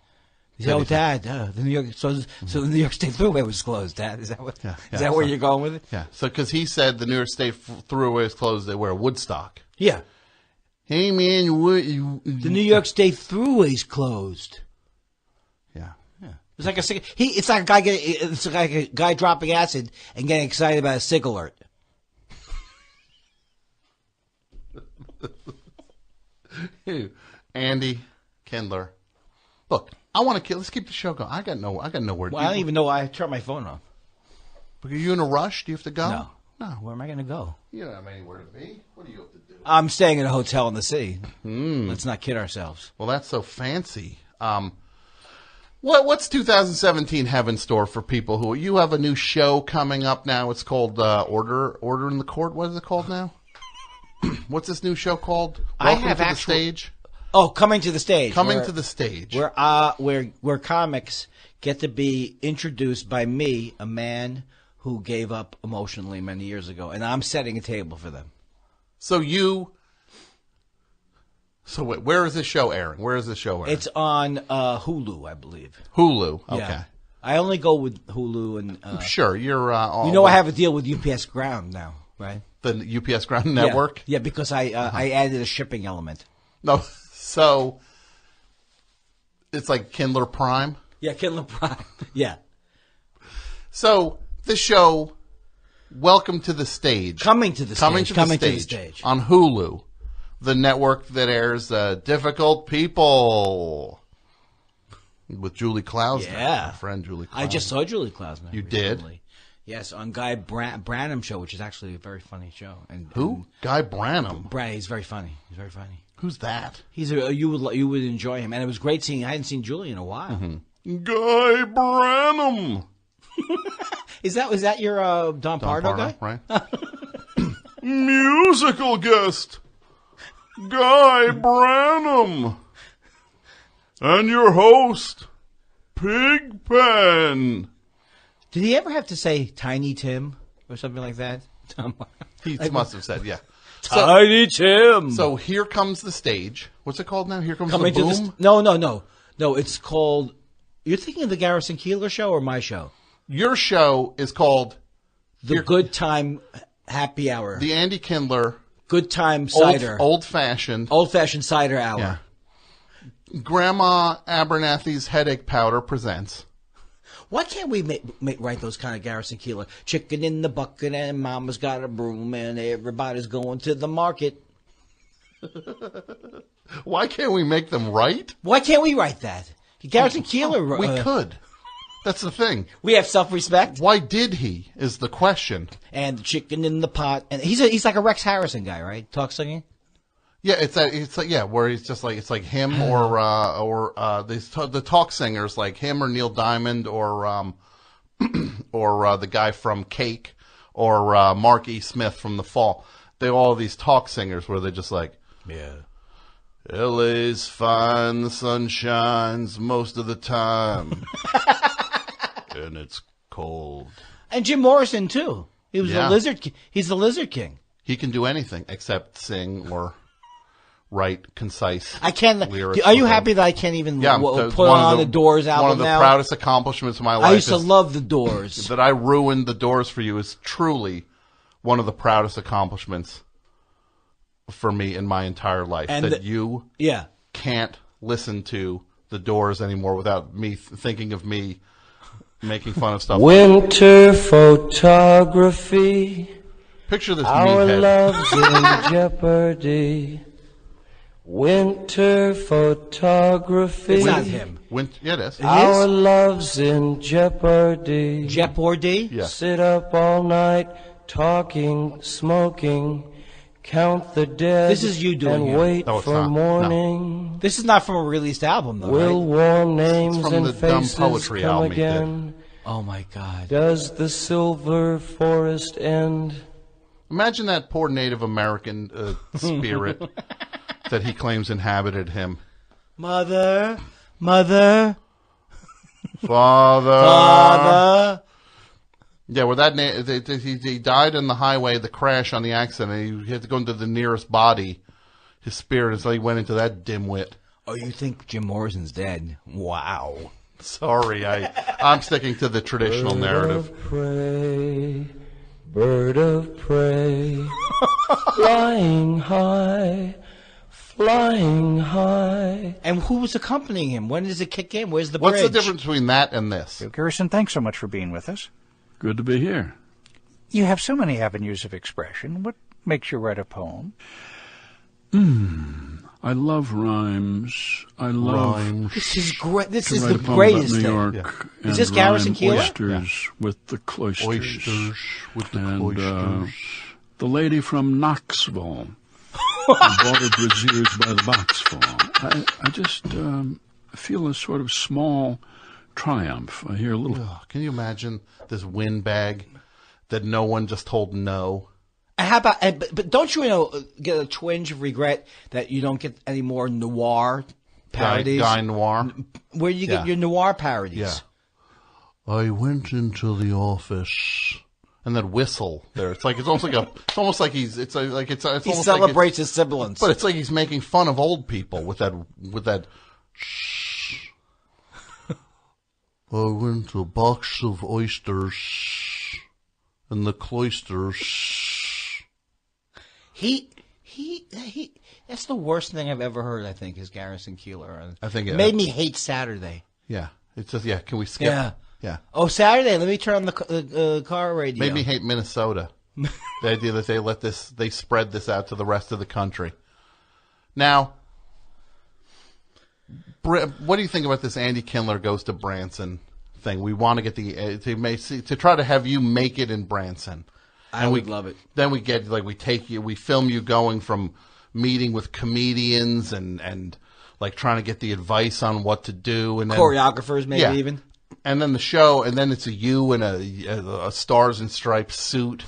He said, Dad, the New York, so the New York State Thruway was closed, Dad. Is that what? Yeah, is that where you're going with it? Yeah, so because he said the New York State Thruway is closed, they wear Woodstock. Yeah. Hey man, The New York State Thruway's closed. Yeah. It's like it's like a guy dropping acid and getting excited about a SIG alert. Andy Kindler. Look, I want to let's keep the show going. I got nowhere. Well, I don't even know why I turned my phone off. Are you in a rush? Do you have to go? No. Where am I going to go? You don't have anywhere to be. What do you have to do? I'm staying at a hotel in the city. Let's not kid ourselves. Well, that's so fancy. What's 2017 have in store for people who you have a new show coming up now? It's called Order in the Court. What is it called now? What's this new show called? Welcome to the Stage. Oh, Coming to the Stage. Coming to the Stage. Where comics get to be introduced by me, a man who gave up emotionally many years ago, and I'm setting a table for them. So wait, where is this show airing? Where is this show airing? It's on Hulu, I believe. Hulu. Okay. Yeah. I only go with Hulu and. Sure, you're. I have a deal with UPS Ground now, right? The UPS Ground Network. Yeah, because I added a shipping element. No, so it's like Kindler Prime. Yeah, Kindler Prime. Yeah. So this show, Welcome to the Stage, Coming to the Stage on Hulu, the network that airs Difficult People with Julie Klausner. Yeah, my friend Julie Klausner. I just saw Julie Klausner. You recently. did? Yes, on Guy Branum show, which is actually a very funny show. And who? Guy Branum. He's very funny. He's very funny. Who's that? You would enjoy him, and it was great seeing. I hadn't seen Julie in a while. Mm-hmm. Guy Branum. Is that your Don Pardo guy? Right. Musical guest, Guy Branum, and your host, Pigpen. Did he ever have to say Tiny Tim or something like that? He must have said, yeah. Tiny Tim. So here comes the stage. What's it called now? Here comes Coming the to boom? No, it's called... You're thinking of the Garrison Keillor show or my show? Your show is called... The Good Time Happy Hour. The Andy Kindler... Good Time Cider. Old-fashioned... Old-fashioned cider hour. Yeah. Grandma Abernathy's Headache Powder presents... Why can't we write those kind of Garrison Keillor? Chicken in the bucket and mama's got a broom and everybody's going to the market. Why can't we make them right? Why can't we write that? Garrison Keillor... We could. That's the thing. We have self-respect. Why did he, is the question. And the chicken in the pot. And he's like a Rex Harrison guy, right? Talk singing? Yeah, it's like where he's just like it's like him or the talk singers like him or Neil Diamond or the guy from Cake or Mark E. Smith from The Fall. They all these talk singers where they're just like, yeah, LA's fine, the sun shines most of the time, and it's cold. And Jim Morrison too. He was Yeah. the lizard. He's the Lizard King. He can do anything except sing or write concise. I can't. lyrics Are you without- happy that I can't even Yeah, put on the Doors album One of the now? proudest accomplishments of my life. I used to is love the Doors. that I ruined the Doors for you is truly one of the proudest accomplishments for me in my entire life. And that you Yeah. can't listen to the Doors anymore without me thinking of me making fun of stuff. Winter photography. Picture this Our meathead. love's in jeopardy. Winter photography. It's not him. Yeah, it is. Our love's in jeopardy. Jeopardy? Yeah. Sit up all night, talking, smoking, count the dead. This is you doing and it. wait No, it's for not. morning. This is not from a released album, though, Will right? warm names from and the Dumb faces Poetry come album he did. again? Oh, my God. Does the silver forest end? Imagine that poor Native American spirit that he claims inhabited him. Mother. Father. Father. Yeah, where he died in the highway, the crash on the accident. He had to go into the nearest body. His spirit is like he went into that dimwit. Oh, you think Jim Morrison's dead? Wow. Sorry, I'm sticking to the traditional narrative. Bird of prey, flying high, flying high. And who was accompanying him? When does it kick in? Where's the bridge? What's the difference between that and this? Garrison, thanks so much for being with us. Good to be here. You have so many avenues of expression. What makes you write a poem? I love rhymes. I love Rhymes. This is great. This to is write the a poem greatest about New thing. York Yeah. and Is this Garrison rhyme Keillor? oysters with the cloisters. Oysters with the And oysters. the lady from Knoxville bought her braziers by the boxful. I just feel a sort of small triumph. I hear a little... Ugh, can you imagine this windbag that no one just told no? How about? But don't you get a twinge of regret that you don't get any more noir parodies? Guy Noir. Where do you Yeah. get your noir parodies? Yeah. I went into the office, and that whistle there. It's almost like he's. It's like it's. It's He almost celebrates his siblings. but it's like he's making fun of old people with that. Shh. I went to a box of oysters in the cloisters. He. That's the worst thing I've ever heard. I think is Garrison Keillor. I think it it- made me hate Saturday. Yeah, it's just Can we skip? Yeah. Yeah. Oh, Saturday. Let me turn on the car radio. Made me hate Minnesota. The idea that they spread this out to the rest of the country. Now, what do you think about this Andy Kindler goes to Branson thing? We want to get to try to have you make it in Branson. I would love it. Then we get we film you going from meeting with comedians and like trying to get the advice on what to do and then, Choreographers, maybe Yeah. even. And then the show, and then it's you in a Stars and Stripes suit,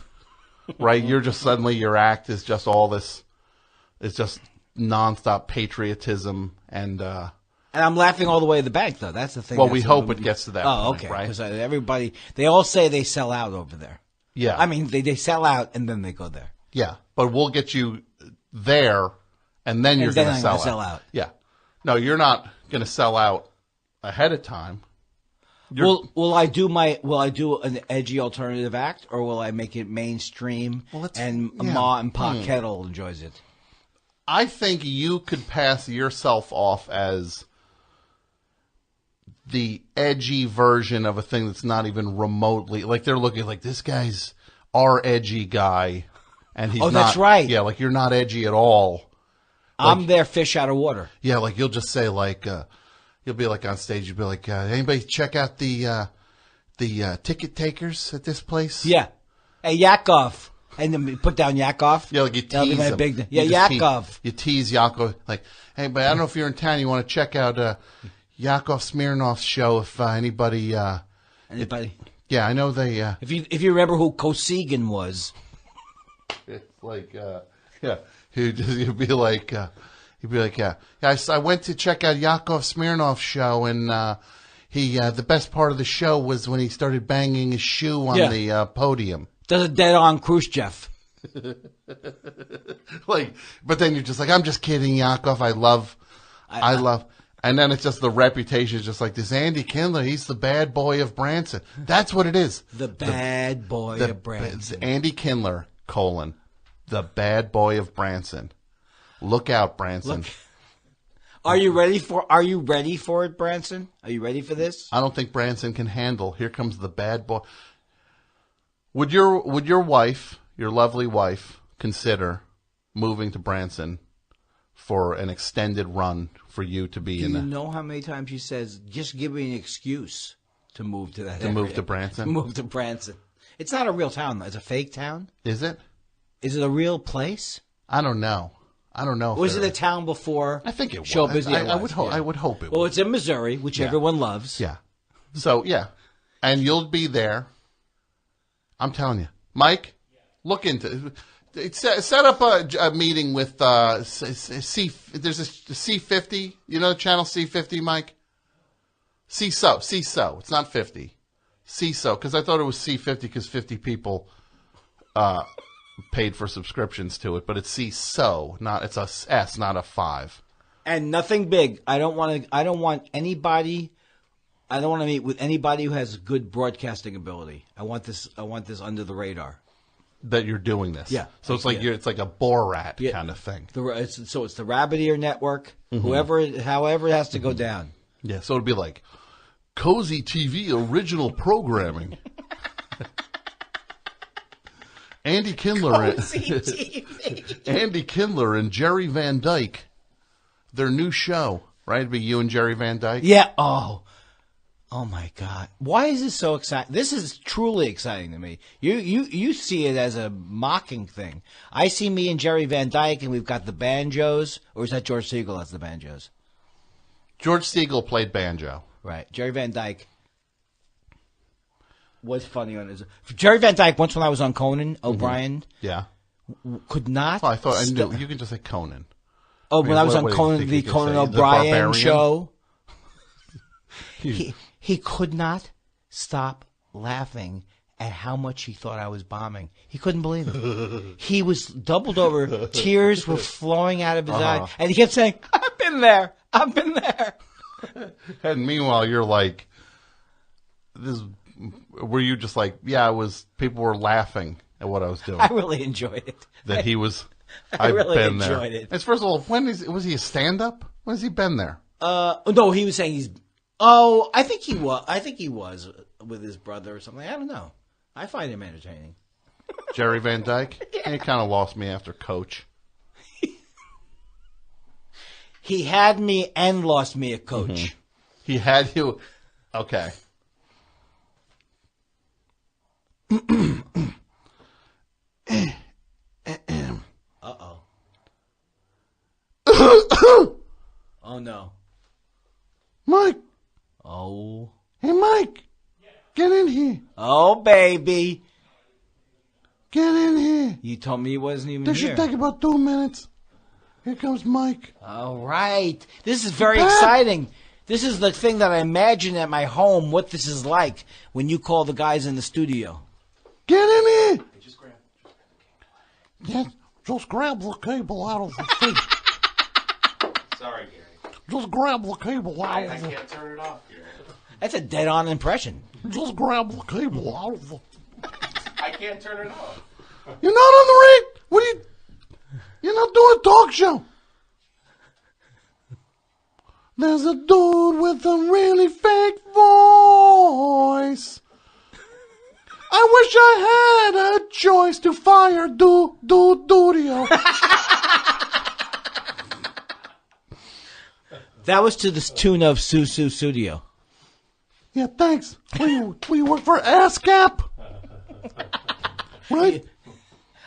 right? You're just suddenly your act is just all this, it's just nonstop patriotism and And I'm laughing all the way to the bank, though. That's the thing. Well, we hope it gets to that Oh, point, okay. right? Because everybody, they all say they sell out over there. Yeah. I mean, they sell out and then they go there. Yeah, but we'll get you there, and then you're then going to I'm sell gonna sell out. Yeah. No, you're not going to sell out ahead of time. Will I do an edgy alternative act, or will I make it mainstream and Ma and Pa Kettle enjoys it? I think you could pass yourself off as the edgy version of a thing that's not even remotely like they're looking like this guy's our edgy guy, and he's not. That's right. Yeah, like you're not edgy at all. I'm their fish out of water. Yeah, like you'll just say like you'll be like on stage. You'll be like, anybody check out the ticket takers at this place? Yeah. Hey, Yakov. And then put down Yakov. Yeah, like you That'll be tease my him. big. You Yeah, just Yakov. You tease Yakov like, hey, but I don't know if you're in town. You want to check out Yakov Smirnoff's show if anybody. Anybody? Yeah, I know they. If you remember who Kosygin was. It's like yeah, he'd be like yeah. I went to check out Yakov Smirnoff's show and he the best part of the show was when he started banging his shoe on the podium. Does a dead-on Khrushchev. Like, but then you're just like, I'm just kidding, Yakov. I love. And then it's just the reputation is just like this Andy Kindler. He's the bad boy of Branson. That's what it is. The bad boy of Branson. Andy Kindler, the bad boy of Branson. Look out, Branson. Are you ready for it, Branson? Are you ready for this? I don't think Branson can handle. Here comes the bad boy. Would your wife, your lovely wife, consider moving to Branson for an extended run for you to be in? Do you know how many times she says, "Just give me an excuse to move to that area." Move to Branson? To move to Branson. It's not a real town, though. It's a fake town. Is it? Is it a real place? I don't know. Was it a town before? I think it was. Showbiz? I would hope. I would hope it was. Well, it's in Missouri, which everyone loves. Yeah. So yeah, and you'll be there. I'm telling you, Mike. Look into it. Set up a meeting with There's a C50. You know the channel C50, Mike. CSO. It's not 50. CSO, because I thought it was C50 because 50 people paid for subscriptions to it, but it's CSO, it's a S, not a 5. And nothing big. I don't want to meet with anybody who has good broadcasting ability. I want this under the radar. That you're doing this. Yeah. So it's like it's like a Borat kind of thing. So it's the Rabbit Ear Network. Mm-hmm. However it has to go down. Yeah. So it'd be like Cozy TV original programming. Andy Kindler and Jerry Van Dyke. Their new show, right? It'd be you and Jerry Van Dyke. Yeah. Oh my God! Why is this so exciting? This is truly exciting to me. You see it as a mocking thing. I see me and Jerry Van Dyke, and we've got the banjos. Or is that George Siegel? That's the banjos. George Siegel played banjo. Right. Jerry Van Dyke was funny on his. Jerry Van Dyke. Once when I was on Conan O'Brien, Yeah. could not. Oh, I thought I knew. You can just say Conan. Oh, when I was on Conan, the Conan O'Brien show, he could not stop laughing at how much he thought I was bombing. He couldn't believe it. He was doubled over. Tears were flowing out of his eyes. And he kept saying, I've been there. And meanwhile, you're like, were you just like, people were laughing at what I was doing. I really enjoyed it. That he was, I really been enjoyed there. it. As first of all, was he a stand-up? When has he been there? No, he was saying I think he was. I think he was with his brother or something. I don't know. I find him entertaining. Jerry Van Dyke? Yeah. He kind of lost me after Coach. He had me and lost me at Coach. Mm-hmm. He had you. Okay. Uh-oh. Oh, no. Mike. Oh. Hey, Mike. Get in here. Oh, baby. Get in here. You told me he wasn't even This here. should take about 2 minutes. Here comes Mike. All right. This is very exciting. This is the thing that I imagine at my home, what this is like when you call the guys in the studio. Get in here! Just grab the cable out of the thing. Sorry, Gary. Just grab the cable out I of the... can't turn it off, Gary. That's a dead-on impression. Just grab the cable out of the... I can't turn it off. You're not on the radio. What are you... You're not doing a talk show. There's a dude with a really fake voice. I wish I had a choice to fire Dudio. That was to the tune of Susu Studio. Yeah, thanks. Will you work for ASCAP? Right?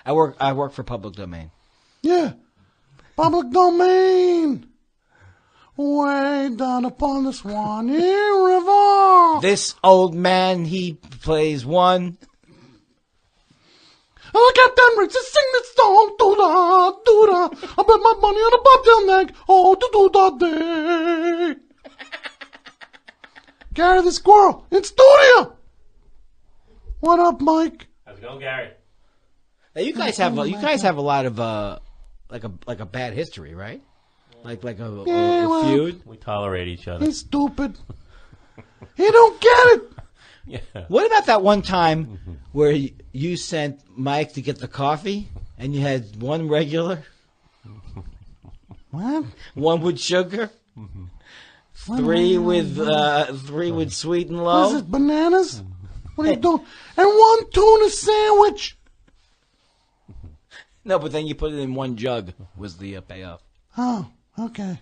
I work for Public Domain. Yeah. Public domain. Way down upon the Swanee River. This old man, he plays one. I look at them rings and sing this song. Do-da, do-da. I bet my money on a bobtail neck. Oh, do-do-da-day. Gary the Squirrel in studio. What up, Mike? How's it going, Gary? Now you guys have a lot of like a bad history, right? Like a well, feud. We tolerate each other. He's stupid. He don't get it. Yeah. What about that one time where you sent Mike to get the coffee and you had one regular, What? one with sugar, three with sweet and What is low? it, bananas? What are you doing? And one tuna sandwich. No, but then you put it in one jug was the payoff. Oh, okay.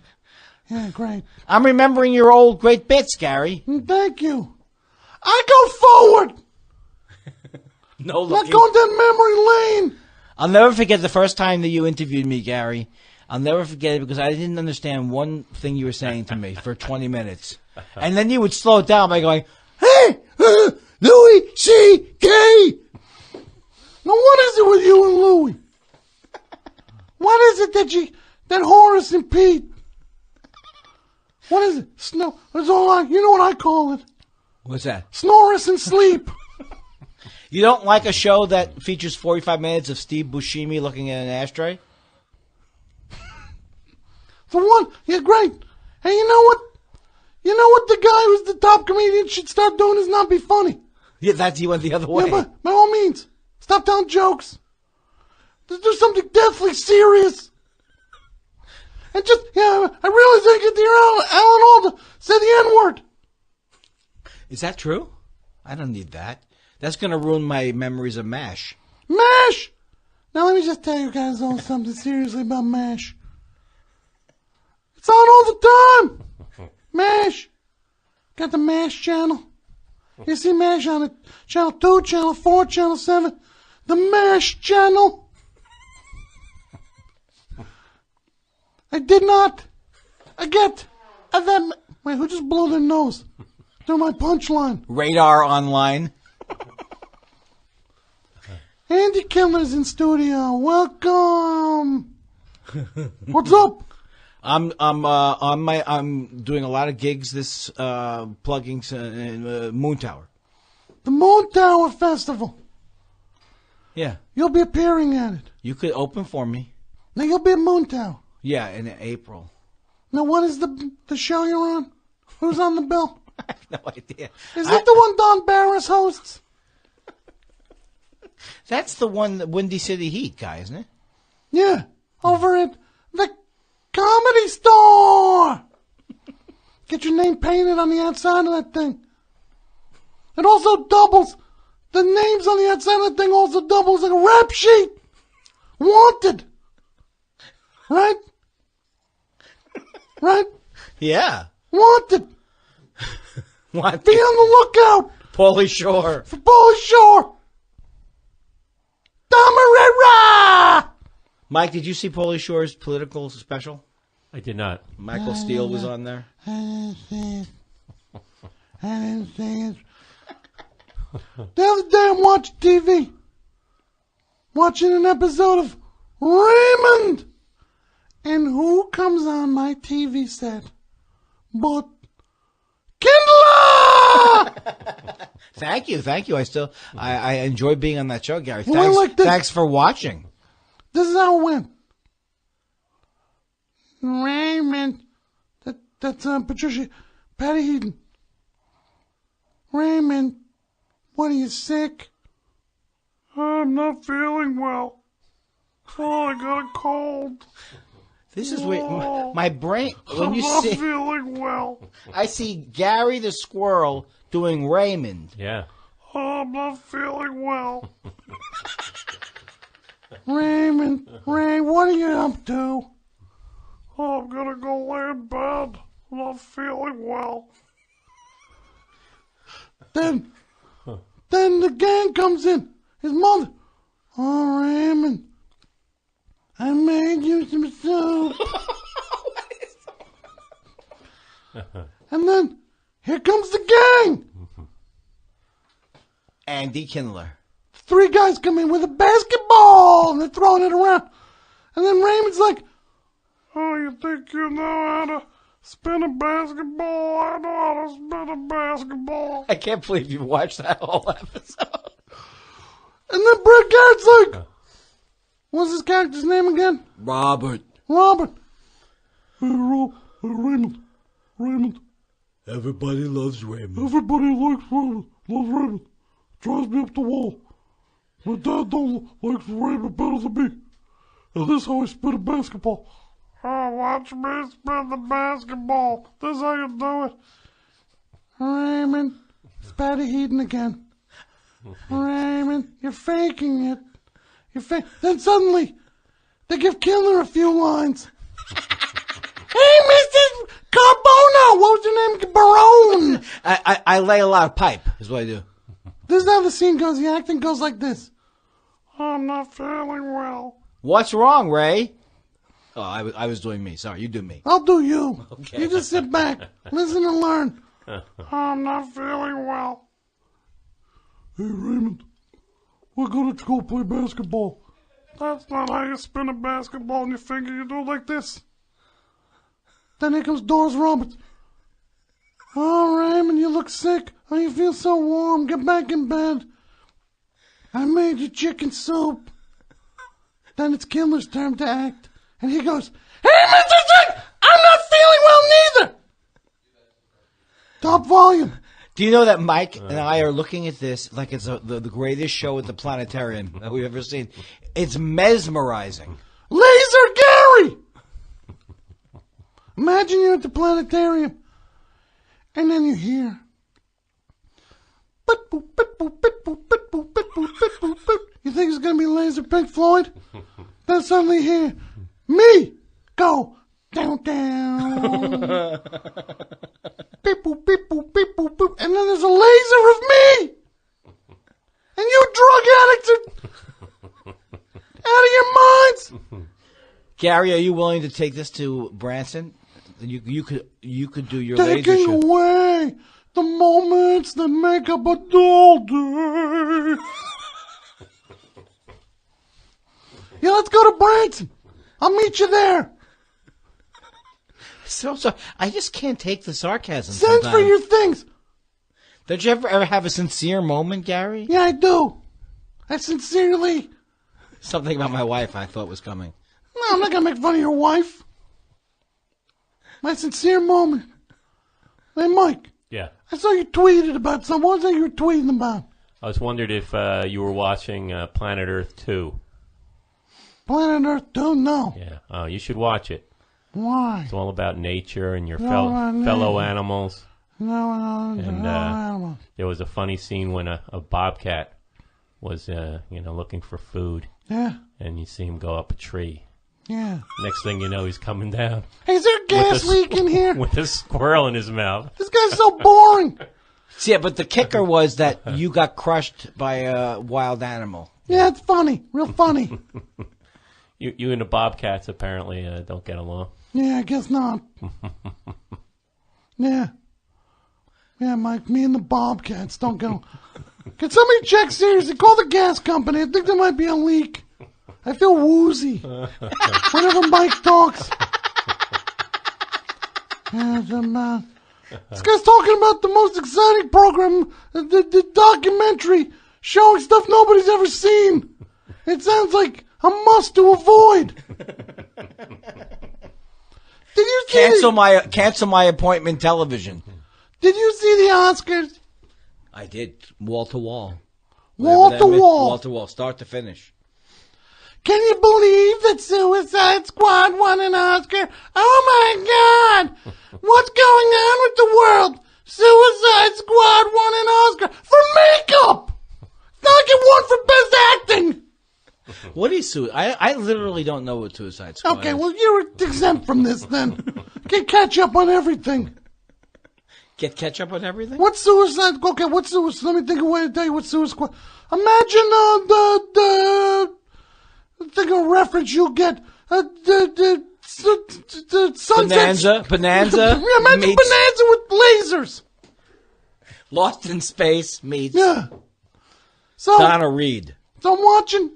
Yeah, great. I'm remembering your old great bits, Gary. Thank you. I go forward, No not looking. going down memory lane. I'll never forget the first time that you interviewed me, Gary. I'll never forget it because I didn't understand one thing you were saying to me for 20 minutes. And then you would slow it down by going, Hey, Louis C.K. Now, what is it with you and Louis? What is it that Horace and Pete? What is it? Snow. It's all I. You know what I call it? what's that? Snorris and sleep. You don't like a show that features 45 minutes of Steve Buscemi looking at an ashtray? For one, yeah, great. Hey, you know what? You know what the guy who's the top comedian should start doing is not be funny. Yeah, he went the other way. Yeah, but by all means, stop telling jokes. Just do something deathly serious. And just, yeah, I realize I get to hear Alan Alda say the N-word. Is that true? I don't need that. That's going to ruin my memories of MASH. MASH! Now let me just tell you guys all something seriously about MASH. It's on all the time. MASH. Got the MASH channel. You see MASH on it. Channel 2, Channel 4, Channel 7. The MASH channel. I did not. Wait, who just blew their nose? Through my punchline. Radar Online. Andy Kindler's in studio. Welcome. What's up? I'm doing a lot of gigs this plugging Moon Tower. The Moon Tower Festival. Yeah. You'll be appearing at it. You could open for me. Now you'll be at Moon Tower. Yeah, in April. Now what is the show you're on? Who's on the bill? I have no idea. Is it the one Don Barris hosts? That's the one, the Windy City Heat guy, isn't it? Yeah, over at the Comedy Store. Get your name painted on the outside of that thing. It also doubles. The names on the outside of that thing also doubles like a rap sheet. Wanted. Right? Right? Yeah. Wanted. What? Be on the lookout Pauly Shore. for Pauly Shore. Damarera! Mike, did you see Pauly Shore's political special? I did not. Michael Steele was on there. I didn't see it. The other day I'm watching TV. Watching an episode of Raymond. And who comes on my TV set but Thank you. I enjoy being on that show, Gary. It went like this. Thanks for watching. This is how it went. Raymond. That's Patricia. Patty Heaton. Raymond, what are you, sick? I'm not feeling well. Oh, I got a cold. This is what my brain. When you I'm see, not feeling well. I see Gary the squirrel doing Raymond. Yeah. Oh, I'm not feeling well. Raymond, Ray, what are you up to? Oh, I'm gonna go lay in bed. I'm not feeling well. Then the gang comes in. His mother. Oh, Raymond, I made you some soup. And then here comes the gang. Andy Kindler. 3 guys come in with a basketball and they're throwing it around. And then Raymond's like, oh, you think you know how to spin a basketball? I know how to spin a basketball. I can't believe you watched that whole episode. And then Brett Garrett's like, what's his character's name again? Robert. Hey, Raymond. Everybody loves Raymond. Everybody likes Raymond. Loves Raymond. Drives me up the wall. My dad don't likes Raymond better than me. And this is how I spin a basketball. Oh, watch me spin the basketball. This is how you do it. Raymond, it's Patty Heaton again. Raymond, you're faking it. Then suddenly, they give Kindler a few lines. Hey, Mr. Carbona! What was your name? Barone! I lay a lot of pipe, is what I do. This is how the scene goes. The acting goes like this. I'm not feeling well. What's wrong, Ray? Oh, I was doing me. Sorry, you do me. I'll do you. Okay. You just sit back, listen and learn. I'm not feeling well. Hey, Raymond, we're going to go play basketball. That's not how you spin a basketball on your finger. You do it like this. Then here comes Doris Roberts. Oh, Raymond, you look sick. Oh, you feel so warm. Get back in bed. I made you chicken soup. Then it's Kindler's turn to act. And he goes, hey, Mr. Dick, I'm not feeling well neither. Top volume. Do you know that Mike and I are looking at this like it's the greatest show at the planetarium that we've ever seen? It's mesmerizing. Laser Gary! Imagine you're at the planetarium. And then you hear. Bit boop, bit boop, bit boop, bit boop, bit boop, bit boop, bit. You think it's going to be Laser Pink Floyd? Then suddenly you hear me go down, down. Beep boop, beep boop, beep boop, boop. And then there's a laser of me. And you drug addicts are out of your minds. Gary, are you willing to take this to Branson? You could do your laser Taking show. away the moments that make up a dull day. Yeah, let's go to Branson. I'll meet you there. So I just can't take the sarcasm. Send for sometimes. your things. Don't you ever have a sincere moment, Gary? Yeah, I do. I sincerely. Something about my wife I thought was coming. No, I'm not going to make fun of your wife. My sincere moment. Hey, Mike. Yeah. I saw you tweeted about something. What was that you were tweeting about? I was wondered if you were watching Planet Earth 2. Planet Earth 2? No. Yeah. Oh, you should watch it. Why? It's all about nature and your No, fellow animals. No, And animals. there was a funny scene when a bobcat was, looking for food, Yeah, and you see him go up a tree. yeah. Next thing you know, he's coming down Hey, is there a gas leak in here? with a squirrel in his mouth. This guy's so boring. Yeah, but the kicker was that you got crushed by a wild animal. Yeah, it's funny. Real funny. You and the bobcats apparently don't get along. Yeah, I guess not. Yeah. Yeah, Mike, me and the Bobcats don't go. Can somebody check seriously? Call the gas company. I think there might be a leak. I feel woozy whenever Mike talks. Yeah, This guy's talking about the most exciting program, the documentary, showing stuff nobody's ever seen. It sounds like a must to avoid. Did you see Cancel my appointment television. Did you see the Oscars? I did, wall to wall. Wall to wall. Wall to wall, start to finish. Can you believe that Suicide Squad won an Oscar? Oh my God! What's going on with the world? Suicide Squad won an Oscar for makeup! It's not like it won for best acting! What is Suicide? I literally don't know what Suicide Squad is. Okay, well, you're exempt from this then. Can catch up on everything. Get ketchup on everything? What's Suicide? Okay, what's Suicide? Let me think of a way to tell you what Suicide Squad. Imagine think of a reference you'll get. The sunset. Bonanza. Yeah, imagine meets Bonanza with lasers. Lost in Space meets So Donna Reed. So I'm watching.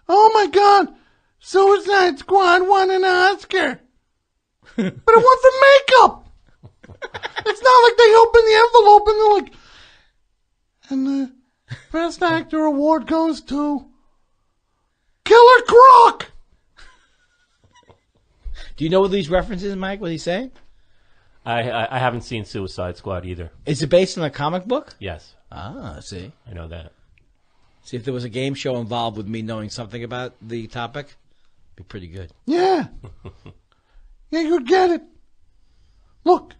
Oh my God, Suicide Squad won an Oscar, but it won for makeup. It's not like they open the envelope and they're like, and the Best Actor award goes to Killer Croc. Do you know what these references, Mike? What he's saying? I haven't seen Suicide Squad either. Is it based on a comic book? Yes. Ah, see. I know that. See, if there was a game show involved with me knowing something about the topic, it'd be pretty good. Yeah. Yeah, you get it. Look,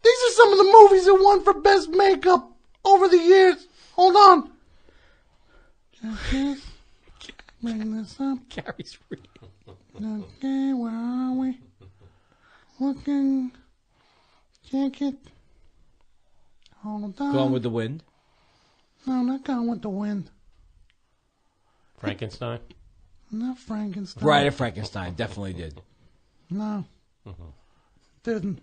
these are some of the movies that won for best makeup over the years. Hold on. Okay. Bring this up. Gary's reading. Okay, where are we? Looking. Jacket. Hold on. Going with the Wind. No, not Gone with the Wind. Frankenstein? Not Frankenstein. Bride of Frankenstein. Definitely did. No. Didn't.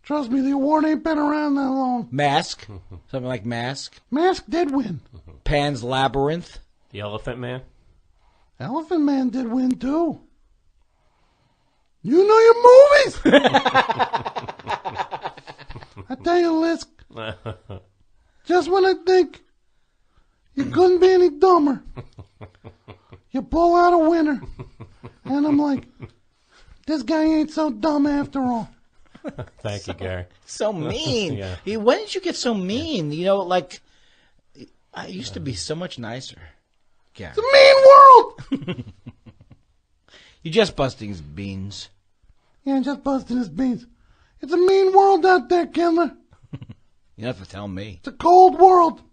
Trust me, the award ain't been around that long. Mask. Something like Mask. Mask did win. Pan's Labyrinth. The Elephant Man? Elephant Man did win too. You know your movies. I tell you, Lisk, just when I think you couldn't be any dumber, you pull out a winner. And I'm like, this guy ain't so dumb after all. Thank you, Gary. So mean. Yeah. When did you get so mean? You know, like, I used to be so much nicer. Gary. It's a mean world. You're just busting his beans. Yeah, just busting his beans. It's a mean world out there, Kindler. You don't have to tell me. It's a cold world.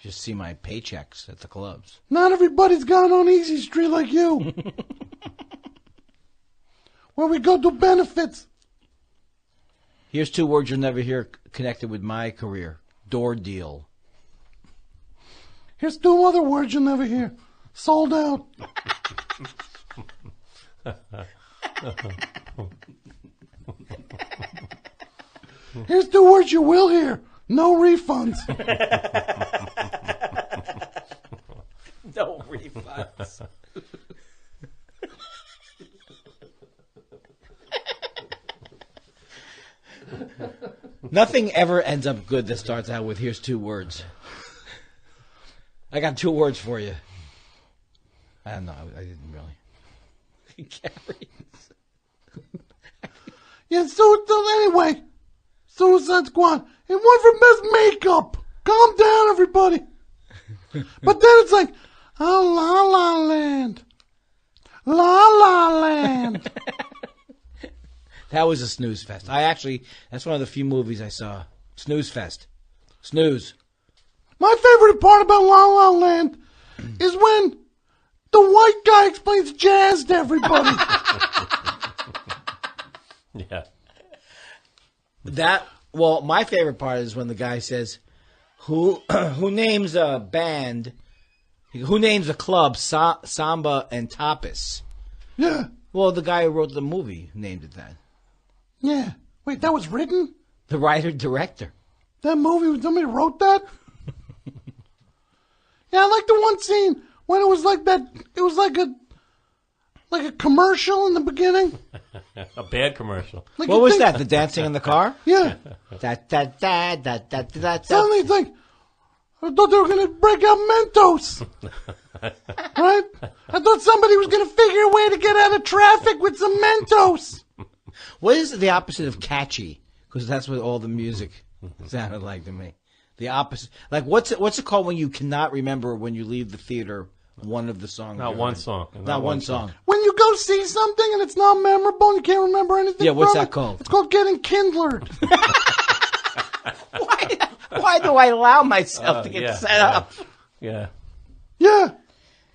Just see my paychecks at the clubs. Not everybody's got it on Easy Street like you. Where we go do benefits. Here's two words you'll never hear connected with my career. Door deal. Here's two other words you'll never hear. Sold out. Here's two words you will hear. No refunds. No refunds. Nothing ever ends up good that starts out with here's two words. I got two words for you. I don't know. I didn't really. Gary. Yeah, so anyway, Suicide Squad. It won for best makeup. Calm down, everybody. But then it's like, oh, La La Land. La La Land. That was a snooze fest. That's one of the few movies I saw. Snooze fest. Snooze. My favorite part about La La Land is when the white guy explains jazz to everybody. Yeah. Well, my favorite part is when the guy says, who names a band, who names a club Samba and Tapas? Yeah. Well, the guy who wrote the movie named it that. Yeah. Wait, that was written? The writer-director. That movie, somebody wrote that? Yeah, I like the one scene when it was like that, it was like like a commercial in the beginning. A bad commercial. Like What you was think- that? The dancing in the car? Yeah. Da, da, da, da, da, da, da. Suddenly you think, I thought they were going to break out Mentos. Right? I thought somebody was going to figure a way to get out of traffic with some Mentos. What is the opposite of catchy? Because that's what all the music sounded like to me. The opposite. Like, what's it called when you cannot remember when you leave the theater one of the songs? Not you one heard? song. Not one song. When you go see something and it's not memorable and you can't remember anything Yeah, what's from that it, called? It's called getting Kindlered. Why do I allow myself to get yeah, set up? Yeah. Yeah.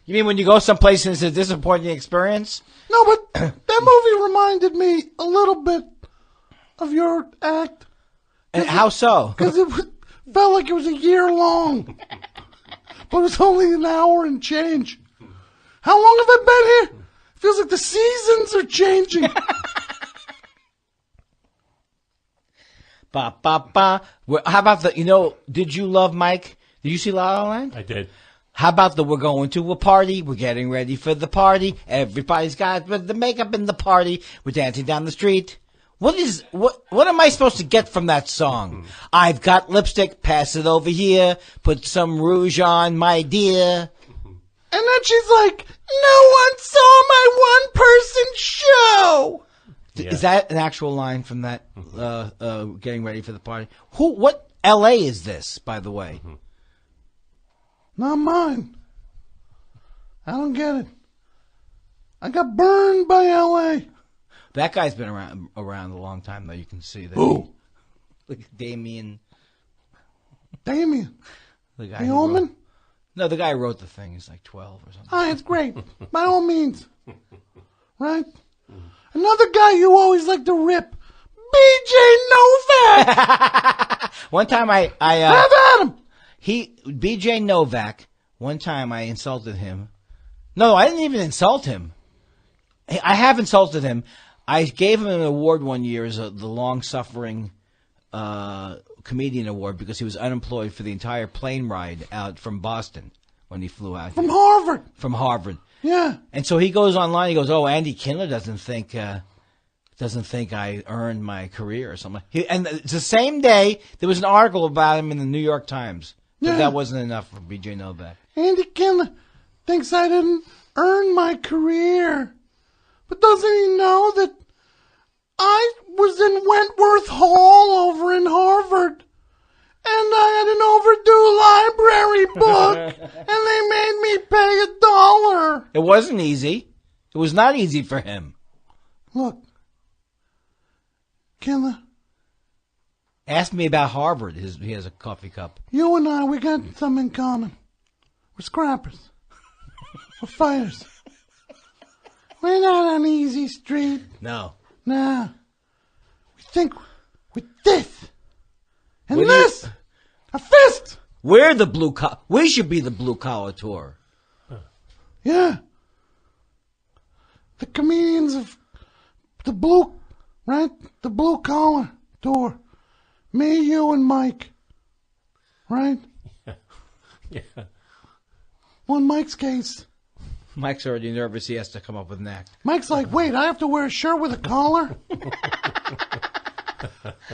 You mean when you go someplace and it's a disappointing experience? No, but that movie reminded me a little bit of your act. And how so? Because it felt like it was a year long. But it was only an hour and change. How long have I been here? Feels like the seasons are changing. Ba, ba, ba. How about did you love Mike? Did you see La La Land? I did. How about we're going to a party, we're getting ready for the party, everybody's got the makeup in the party, we're dancing down the street. What am I supposed to get from that song? I've got lipstick, pass it over here, put some rouge on, my dear. And then she's like, no one saw my one-person show. Yeah. Is that an actual line from that, getting ready for the party? What L.A. is this, by the way? Not mine. I don't get it. I got burned by L.A. That guy's been around a long time, though. You can see that. Who? Like Damien. Damien. The guy The who wrote- Omen? No, the guy who wrote the thing. He's like 12 or something. Hi, it's great. By all means. Right? Another guy you always like to rip. B.J. Novak! One time Have at him! B.J. Novak, one time I insulted him. No, I didn't even insult him. I have insulted him. I gave him an award one year as the long-suffering comedian award because he was unemployed for the entire plane ride out from Boston when he flew out. From Harvard. From Harvard. Yeah. And so he goes online. He goes, "Oh, Andy Kindler doesn't think I earned my career or something." And it's the same day there was an article about him in the New York Times. But Yeah. that wasn't enough for B.J. Novak. Andy Kindler thinks I didn't earn my career. But doesn't he know that I was in Wentworth Hall over in Harvard, and I had an overdue library book, and they made me pay $1. It wasn't easy. It was not easy for him. Look, Kindler, Ask me about Harvard. He has a coffee cup. you and I, we got something in common. We're scrappers. We're fighters. We're not on easy street. No. Nah. We think with this. And What do you- this. A fist. We're the blue collar. We should be the blue collar tour. Yeah. The comedians of the blue, right? The blue collar tour. Me, you, and Mike. Right? Yeah. Well, in Mike's case, Mike's already nervous. He has to come up with an act. Mike's like, wait, I have to wear a shirt with a collar?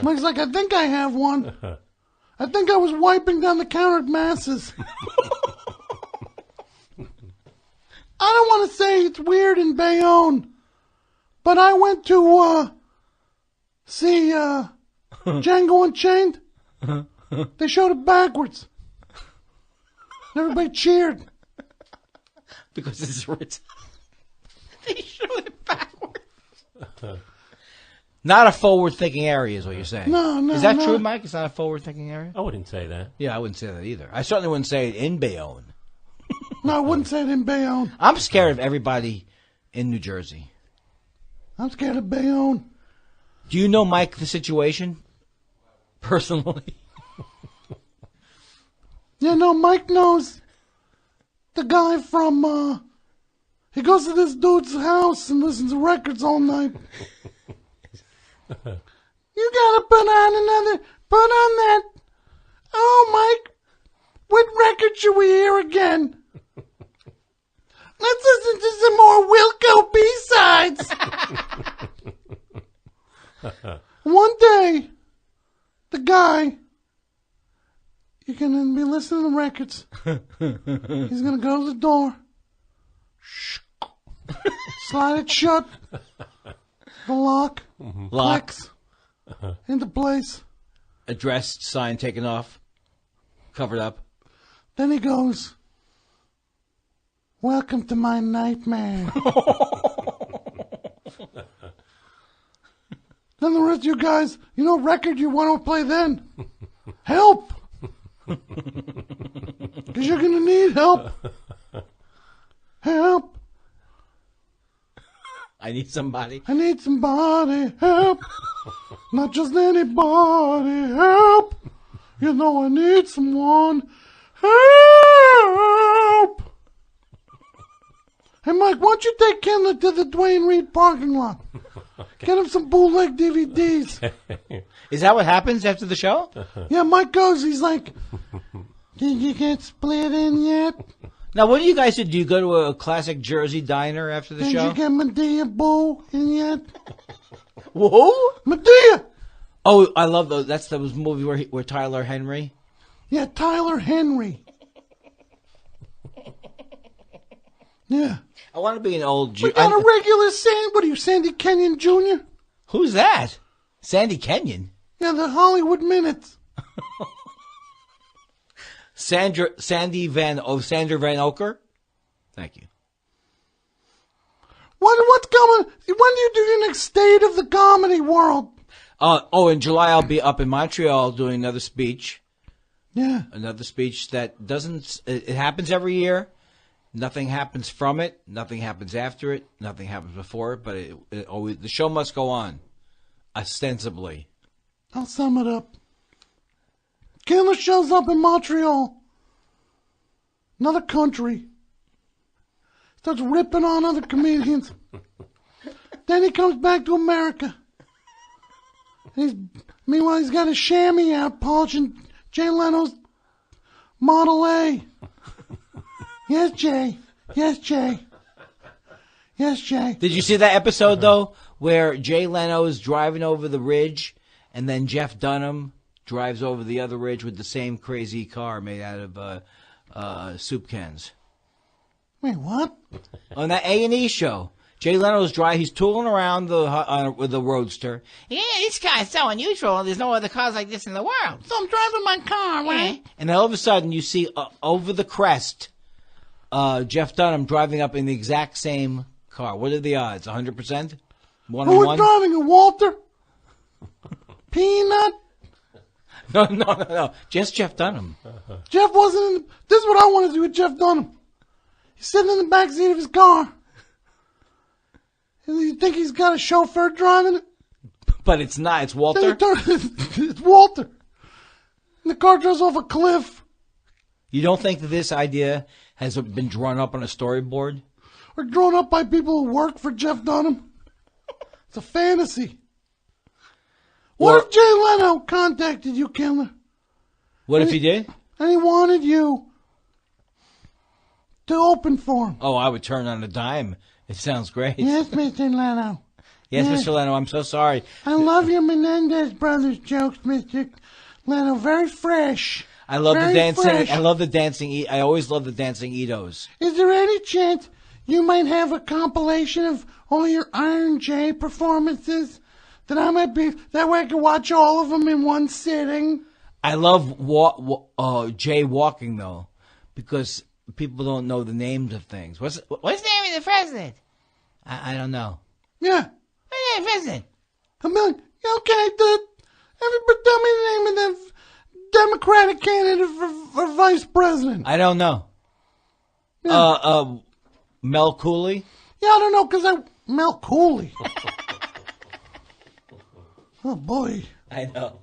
Mike's like, I think I have one. I think I was wiping down the counter at Masses. I don't want to say it's weird in Bayonne, but I went to see Django Unchained. They showed it backwards. Everybody cheered. Because it's written. They showed it backwards. Not a forward-thinking area is what you're saying. No, Is that no. true, Mike? It's not a forward-thinking area? I wouldn't say that. Yeah, I wouldn't say that either. I certainly wouldn't say it in Bayonne. No, I wouldn't say it in Bayonne. I'm scared of everybody in New Jersey. I'm scared of Bayonne. Do you know Mike the situation? Personally? Yeah, no, Mike knows the guy from, he goes to this dude's house and listens to records all night. You gotta put on that. Oh, Mike, what record should we hear again? Let's listen to some more Wilco B-sides. One day, the guy, you're going to be listening to records. He's going to go to the door. Slide it shut. The lock. Clicks. Into place. Addressed, sign taken off, covered up. Then he goes, welcome to my nightmare. Then the rest of you guys, you know what record you want to play then? Help! Because you're going to need help. Help! I need somebody. I need somebody. Help! Not just anybody. Help! You know I need someone. Help! Hey, Mike, why don't you take Kindler to the Dwayne Reed parking lot? Get him some bootleg DVDs. Is that what happens after the show? Yeah, Mike goes, he's like, did you get split in yet? Now, what do you guys do? Do you go to a classic Jersey diner after the Did show? you get Medea Boo in yet? Whoa! Medea! Oh, I love those. That's the movie where Tyler Henry. Yeah, Tyler Henry. Yeah. I want to be an old Jew. We got a regular what are you, Sandy Kenyon Jr.? Who's that? Sandy Kenyon. Yeah, the Hollywood Minutes. Sandra Van Oker. Thank you. What's coming? When do you do your next State of the Comedy World? In July I'll be up in Montreal doing another speech. Yeah. Another speech that doesn't. It happens every year. Nothing happens from it. Nothing happens after it. Nothing happens before it. But it always, the show must go on, ostensibly. I'll sum it up. Kindler shows up in Montreal. Another country. Starts ripping on other comedians. Then he comes back to America. Meanwhile, he's got his chamois out polishing Jay Leno's Model A. Yes, Jay. Yes, Jay. Yes, Jay. Did you see that episode, though, where Jay Leno is driving over the ridge, and then Jeff Dunham drives over the other ridge with the same crazy car made out of soup cans? Wait, what? On that A&E show. Jay Leno's he's tooling around with the Roadster. Yeah, this car's so unusual. There's no other cars like this in the world. So I'm driving my car, right? And then all of a sudden, you see over the crest, Jeff Dunham driving up in the exact same car. What are the odds? 100%? One Who on was one? driving it, Walter? Peanut? No. Just Jeff Dunham. Jeff wasn't in this is what I want to do with Jeff Dunham. He's sitting in the back seat of his car. And you think he's got a chauffeur driving it? But it's not. It's Walter. It's Walter. And the car drives off a cliff. You don't think that this idea has been drawn up on a storyboard? Or drawn up by people who work for Jeff Dunham? It's a fantasy. What if Jay Leno contacted you, Kindler? What if he did? And he wanted you to open for him. Oh, I would turn on a dime. It sounds great. Yes, Mr. Leno. Yes, Mr. Leno, I'm so sorry. I love your Menendez brothers jokes, Mr. Leno. Very fresh. I love Very the dancing. fresh. I love the dancing. I always love the dancing Edos. Is there any chance you might have a compilation of all your Iron J performances? That I might be, that way I can watch all of them in one sitting. I love jaywalking though, because people don't know the names of things. What's the name of the president? I don't know. Yeah. What's the name of the president? I'm like, okay, everybody tell me the name of the Democratic candidate for vice president. I don't know. Yeah. Mel Cooley? Yeah, I don't know, because Mel Cooley. Oh, boy. I know.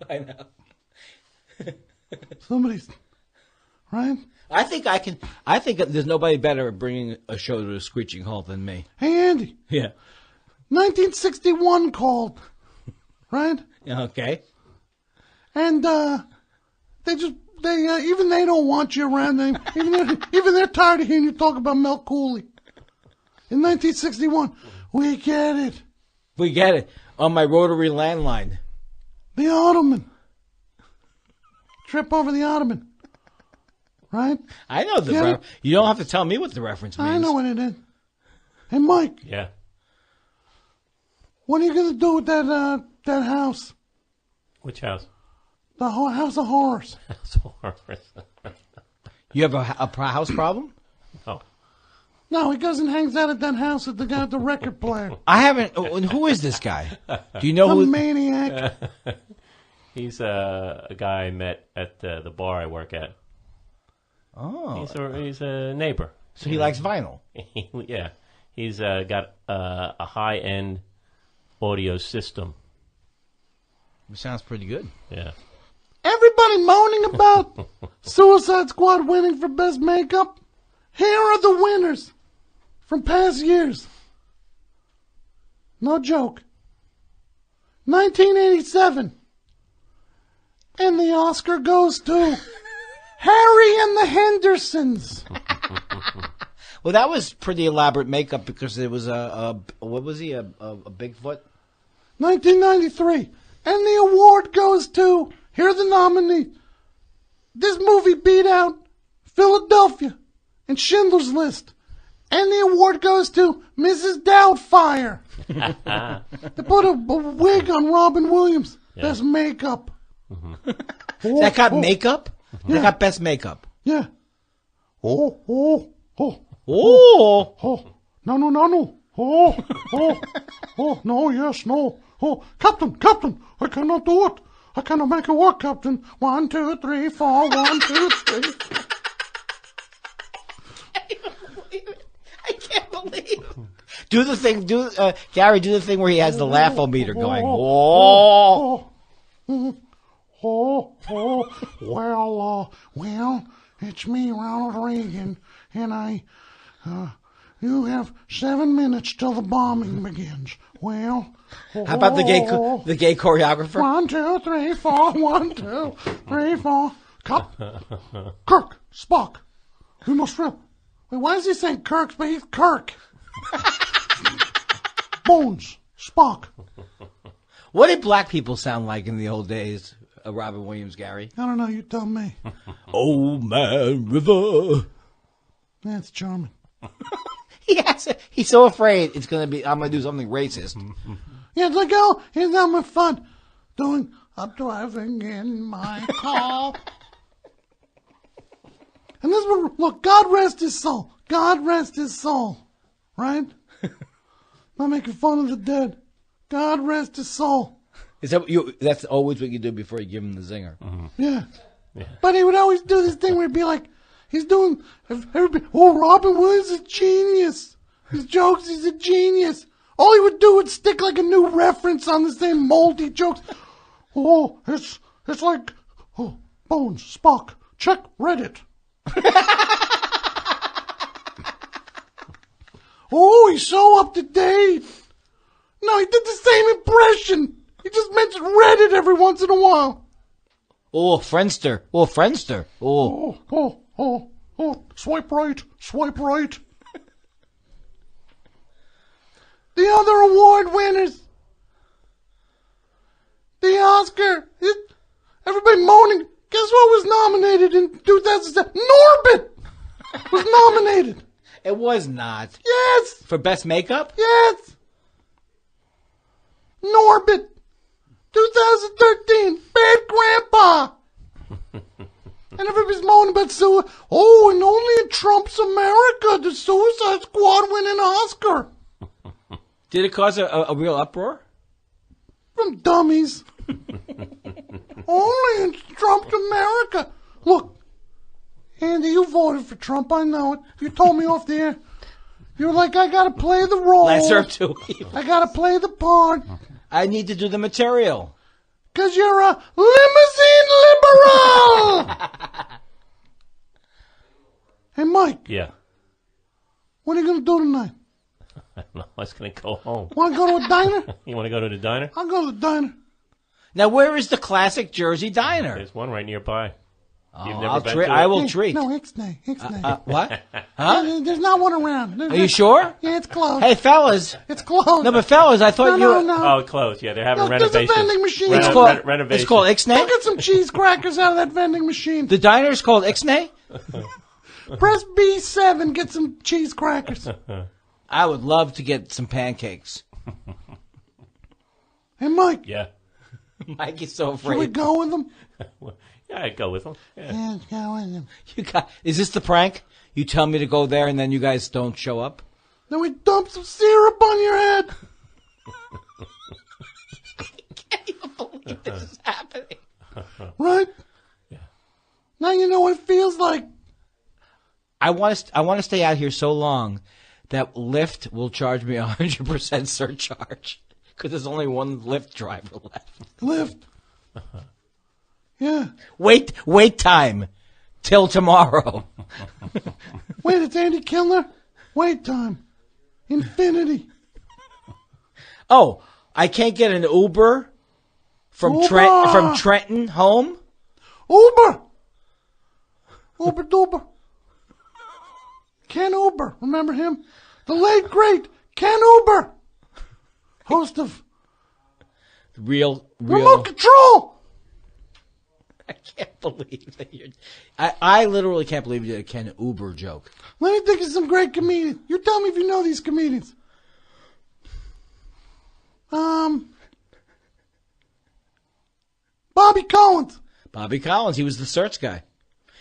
Somebody's, right? I think that there's nobody better at bringing a show to a screeching halt than me. Hey, Andy. Yeah. 1961 called, right? Okay. And even they don't want you around. Even they're tired of hearing you talk about Mel Cooley. In 1961. We get it. We get it. On my rotary landline. The Ottoman. Trip over the Ottoman. Right? I know the Get reference. it? You don't have to tell me what the reference means. I know what it is. Hey, Mike, Yeah. what are you going to do with that house? Which house? The House of Horrors. House of Horrors. You have a house problem? Oh. No, he goes and hangs out at that house with the guy with the record player. I haven't. Who is this guy? Do you know The who? maniac. He's a guy I met at the bar I work at. Oh, He's a neighbor. so he likes vinyl. Yeah. He's got a high-end audio system. It sounds pretty good. Yeah. Everybody moaning about Suicide Squad winning for best makeup. Here are the winners from past years. No joke. 1987. And the Oscar goes to Harry and the Hendersons. Well, that was pretty elaborate makeup because it was what was he, a Bigfoot? 1993. And the award goes to, here are the nominees. This movie beat out Philadelphia and Schindler's List. And the award goes to Mrs. Doubtfire. They put a wig on Robin Williams. Best makeup. That got makeup? Yeah. That got best makeup. Yeah. Oh. Oh! No. Oh, no, yes, no. Oh, Captain, I cannot do it. I cannot make it work, Captain. 1, 2, 3, 4, 1, 2, 3. I can't believe. Do the thing, Gary. Do the thing where he has the laugh-o-meter going. Oh. Well, it's me, Ronald Reagan, and you have 7 minutes till the bombing begins. Well, How about the gay choreographer? 1, 2, 3, 4, 1, 2, 3, 4. Kirk, Spock, we must rip. Wait, why is he saying Kirk, but he's Kirk? Bones, Spock. What did black people sound like in the old days? Robin Williams, Gary. I don't know, you tell me. Old Man River. That's charming. He's so afraid it's gonna be. I'm gonna do something racist. Yeah, it's like, here's how much fun. I'm driving in my car. And this one, look, God rest his soul. God rest his soul. Right? Not making fun of the dead. God rest his soul. Is that what you? That's always what you do before you give him the zinger. Yeah. But he would always do this thing where he'd be like, he's doing, everybody, Robin Williams is a genius. His jokes, he's a genius. All he would do would stick like a new reference on the same moldy jokes. Oh, it's like, Bones, Spock, check Reddit. Oh, he's so up to date. No, he did the same impression. He just mentioned Reddit every once in a while. Oh, Friendster. Oh. Swipe right. The other award winners. The Oscar. Everybody moaning. Guess what was nominated in 2007? Norbit was nominated. It was not. Yes. For best makeup? Yes. Norbit. 2013. Bad Grandpa. And everybody's moaning about suicide. Oh, and only in Trump's America does Suicide Squad win an Oscar. Did it cause a real uproar? From dummies. Only in Trump's America. Look, Andy, you voted for Trump. I know it. You told me off the air. You were like, I got to play the role. Lesser to evil. I got to play the part. I need to do the material. Because you're a limousine liberal. Hey, Mike. Yeah. What are you going to do tonight? I don't know. I was going to go home. Want to go to a diner? You want to go to the diner? I'll go to the diner. Now, where is the classic Jersey diner? There's one right nearby. You've Oh, never been to I it? will treat. No, Ixnay. What? Huh? There's not one around. Are you sure? Yeah, it's closed. Hey, fellas. It's closed. No, but fellas, I thought you. No. Oh, close. Yeah, they're having No, there's a renovations. vending machine. It's It's called. renovation. It's called Go Ixnay. get some cheese crackers out of that vending machine. The diner's called Ixnay. Press B7. Get some cheese crackers. I would love to get some pancakes. Hey, Mike. Yeah. Mike is so Should we afraid. go with them? Yeah, I'd go with them. Yeah. Yeah, let's go with them. Is this the prank? You tell me to go there and then you guys don't show up? Then we dump some syrup on your head. I can't even believe this is happening. Right? Yeah. Now you know what it feels like. I want to stay out here so long that Lyft will charge me 100% surcharge because there's only one Lyft driver left. Lift. Yeah. Wait time till tomorrow. Wait, it's Andy Kindler? Wait time. Infinity. Oh, I can't get an Uber from Uber. Trenton home? Uber. Uber Duber. Ken Uber. Remember him? The late, great Ken Uber. Host of Real. Remote Control. I can't believe that you're. I literally can't believe you did a Ken Uber joke. Let me think of some great comedians. You tell me if you know these comedians. Bobby Collins. Bobby Collins, he was the search guy.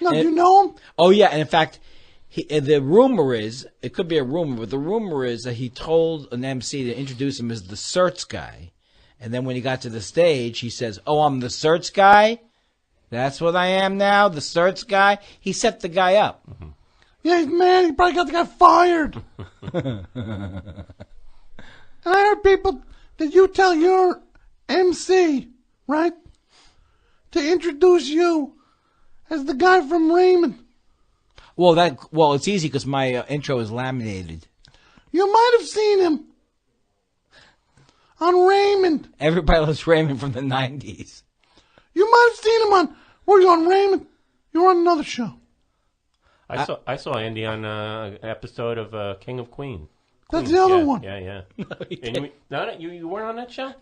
No, do And- you know him? Oh yeah, and in fact, the rumor is it could be a rumor, but the rumor is that he told an MC to introduce him as the search guy, and then when he got to the stage, he says, "Oh, I'm the search guy. That's what I am now, the search guy." He set the guy up. Yeah, he's mad. He probably got the guy fired. And I heard people that you tell your MC, right, to introduce you as the guy from Raymond. Well, it's easy because my intro is laminated. You might have seen him on Raymond. Everybody loves Raymond from the '90s. You might have seen him on. Were you on Raymond? You were on another show. I saw Andy on an episode of King of Queen. That's the other one. Yeah. he And you weren't on that show?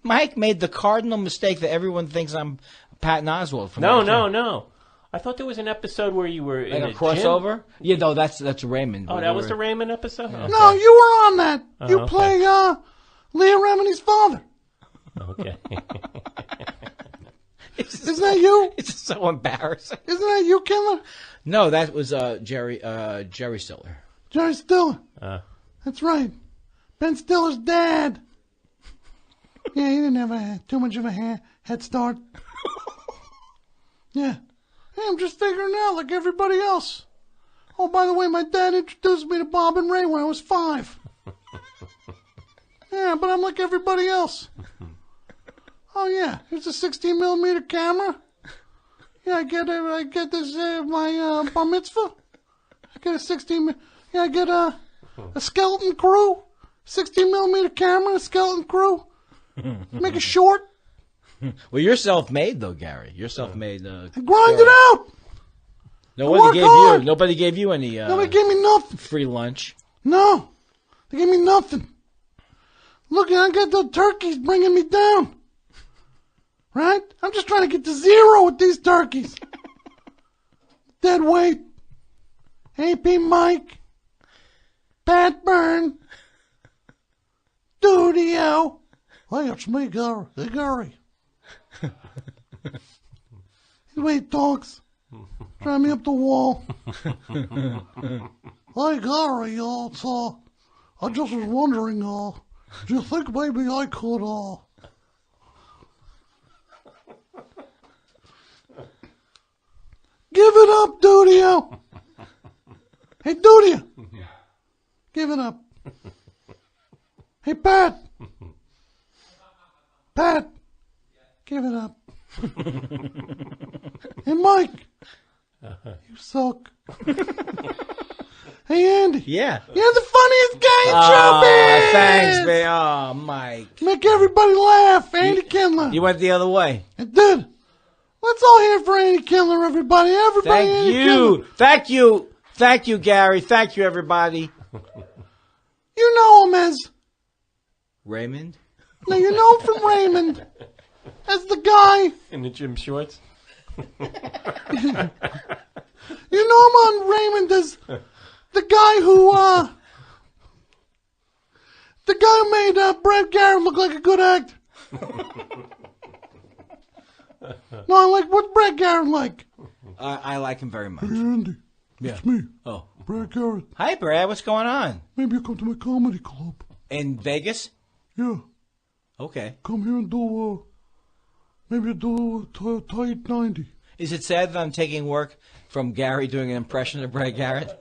Mike made the cardinal mistake that everyone thinks I'm Patton Oswalt from. No. I thought there was an episode where you were in Like a gym. crossover? Yeah, no, that's Raymond. Oh, that was the Raymond episode? Okay. No, you were on that. You okay. play Leah Remini's father. Okay. Isn't that you? It's so embarrassing. Isn't that you, Kindler? No, that was Jerry Stiller. Jerry Stiller. That's right. Ben Stiller's dad. Yeah, he didn't have too much of a head start. Yeah. Hey, I'm just figuring it out like everybody else. Oh, by the way, my dad introduced me to Bob and Ray when I was 5. Yeah, but I'm like everybody else. Oh, yeah, here's a 16mm camera. Yeah, I get this, my bar mitzvah. I get a 16, yeah, I get a skeleton crew. 16mm camera, a skeleton crew. Make it short. Well, you're self-made though, Gary. You're self-made. Grind it out. Nobody gave you any. Nobody gave me nothing. Free lunch. No, they gave me nothing. Look, I got the turkeys bringing me down. Right? I'm just trying to get to 0 with these turkeys. Dead weight. AP Mike. Pat Byrne. Studio. Hey, it's me, Gary. Hey, Gary. The way he talks. Drive me up the wall. Hey, Gary, I just was wondering, do you think maybe I could, give it up, Dudio. Hey, Dudio. Give it up. Hey, Pat. Pat. Give it up. Hey, Mike. You suck. Hey, Andy. Yeah. You're the funniest guy in showbiz. Thanks, man. Oh, Mike. Make everybody laugh, Andy Kindler. You went the other way. It did. Let's all hear for Andy Kindler, everybody. Everybody. Thank Andy you. Kindler. Thank you. Thank you, Gary. Thank you, everybody. You know him as. Raymond? Now, you know him from Raymond as the guy. In the gym shorts? You know him on Raymond as the guy who, made Brad Garrett look like a good actor. No, I like, what's Brad Garrett like? I like him very much. Hey, Andy, it's me, Oh. Brad Garrett. Hi, Brad. What's going on? Maybe you come to my comedy club. In Vegas? Yeah, Okay. come here and do, maybe do tight 90. Is it sad that I'm taking work from Gary doing an impression of Brad Garrett?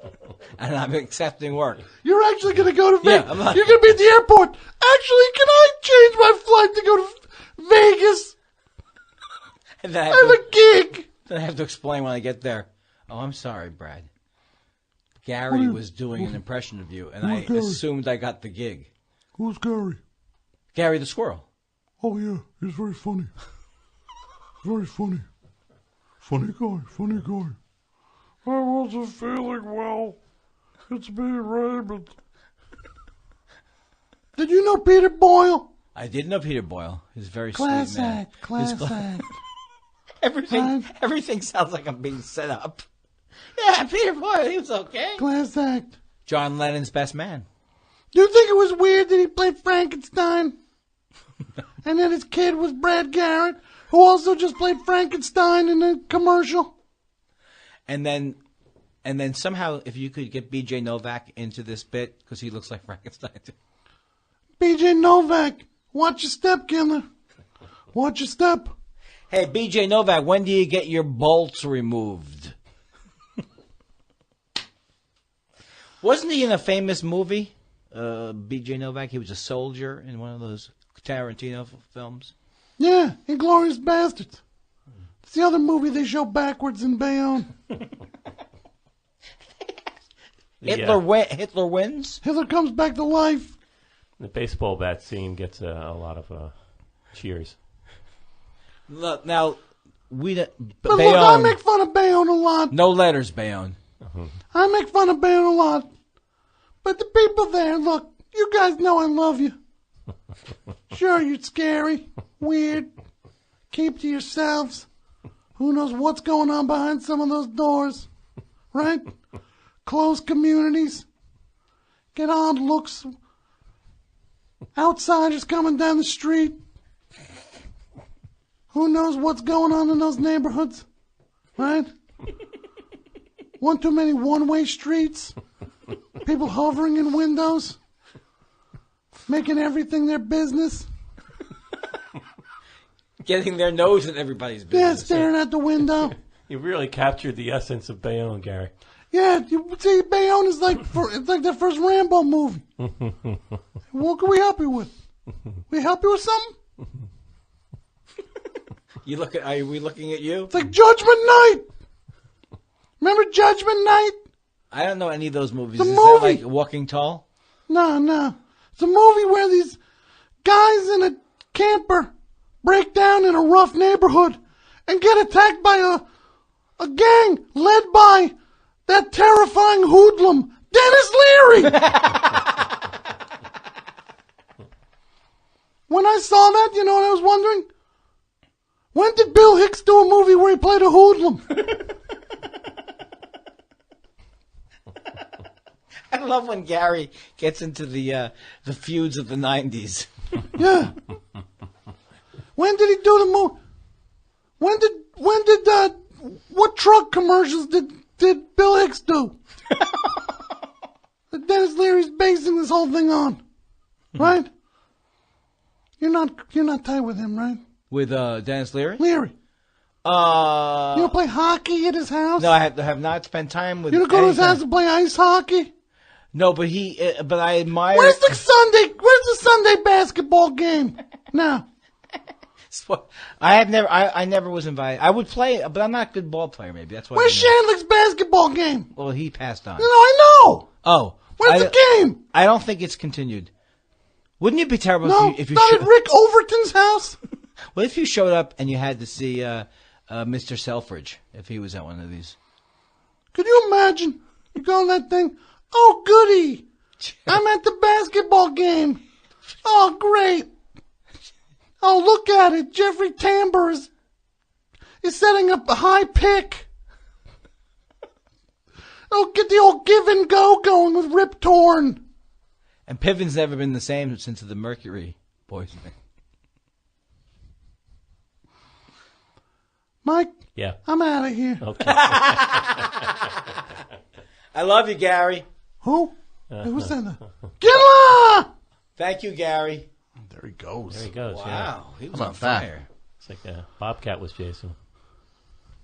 And I'm accepting work. You're actually going to go to Yeah, Vegas. I'm not- You're going to be at the airport. Actually, can I change my flight to go to Vegas? And then I have a gig. then I have to explain when I get there. Oh, I'm sorry, Brad. Gary was doing an impression of you, and I Gary? assumed I got the gig. Who's Gary? Gary the squirrel. Oh, yeah, he's very funny. Very funny. Funny guy. I wasn't feeling well. It's me, Raymond. Did you know Peter Boyle? I did know Peter Boyle. He's a very Class sweet man. act, class He's- act. Everything sounds like I'm being set up. Yeah, Peter Boyle, he was okay. Class act. John Lennon's best man. Do you think it was weird that he played Frankenstein? And that his kid was Brad Garrett, who also just played Frankenstein in a commercial? And then somehow, if you could get B.J. Novak into this bit, because he looks like Frankenstein. B.J. Novak, watch your step, Kindler. Watch your step. Hey, B.J. Novak, when do you get your bolts removed? Wasn't he in a famous movie, B.J. Novak? He was a soldier in one of those Tarantino films. Yeah, Inglourious Bastards. It's the other movie they show backwards in Bayonne. Hitler wins? Hitler comes back to life. The baseball bat scene gets a lot of cheers. Look, now, But look, I make fun of Bayonne a lot. No letters, Bayonne. I make fun of Bayonne a lot. But the people there, look, you guys know I love you. Sure, you're scary, weird. Keep to yourselves. Who knows what's going on behind some of those doors, right? Closed communities. Get odd looks. Outsiders coming down the street. Who knows what's going on in those neighborhoods, right? One too many one-way streets. People hovering in windows. Making everything their business. Getting their nose in everybody's Yeah, business. staring at the window. You really captured the essence of Bayonne, Gary. Yeah, you see, Bayonne is it's like the first Rambo movie. What can we help you with? We help you with something? Are we looking at you? It's like Judgment Night. Remember Judgment Night? I don't know any of those movies. The Is movie. that like Walking Tall? No. It's a movie where these guys in a camper break down in a rough neighborhood and get attacked by a gang led by that terrifying hoodlum, Dennis Leary. When I saw that, you know what I was wondering? When did Bill Hicks do a movie where he played a hoodlum? I love when Gary gets into the feuds of the 90s. Yeah. When did he do the movie? What truck commercials did Bill Hicks do? That Dennis Leary's basing this whole thing on, right? You're not tight with him, right? With Dennis Leary? Leary. You don't play hockey at his house? No, I have not spent time with You don't go to his anything. house and play ice hockey? No, but but I admire. Where's the Sunday basketball game? No. I never was invited. I would play, but I'm not a good ball player. Maybe that's why. Where's Shandlick's basketball game? Well, he passed on. No, I know. Oh, Where's the game? I don't think it's continued. Wouldn't it be terrible No, if you not at Rick Overton's house. Well, if you showed up and you had to see Mr. Selfridge if he was at one of these. Could you imagine? You go on that thing. Oh, goody! I'm at the basketball game. Oh, great! Oh, look at it. Jeffrey Tambor is setting up a high pick. Oh, get the old give and go going with Rip Torn. And Piven's never been the same since the Mercury poisoning. Mike, Yeah. I'm out of here. Okay. I love you, Gary. Who? Who's that? Kindler! Thank you, Gary. There he goes. There he goes. Wow, he was How on about that? fire. It's like a bobcat was chasing him.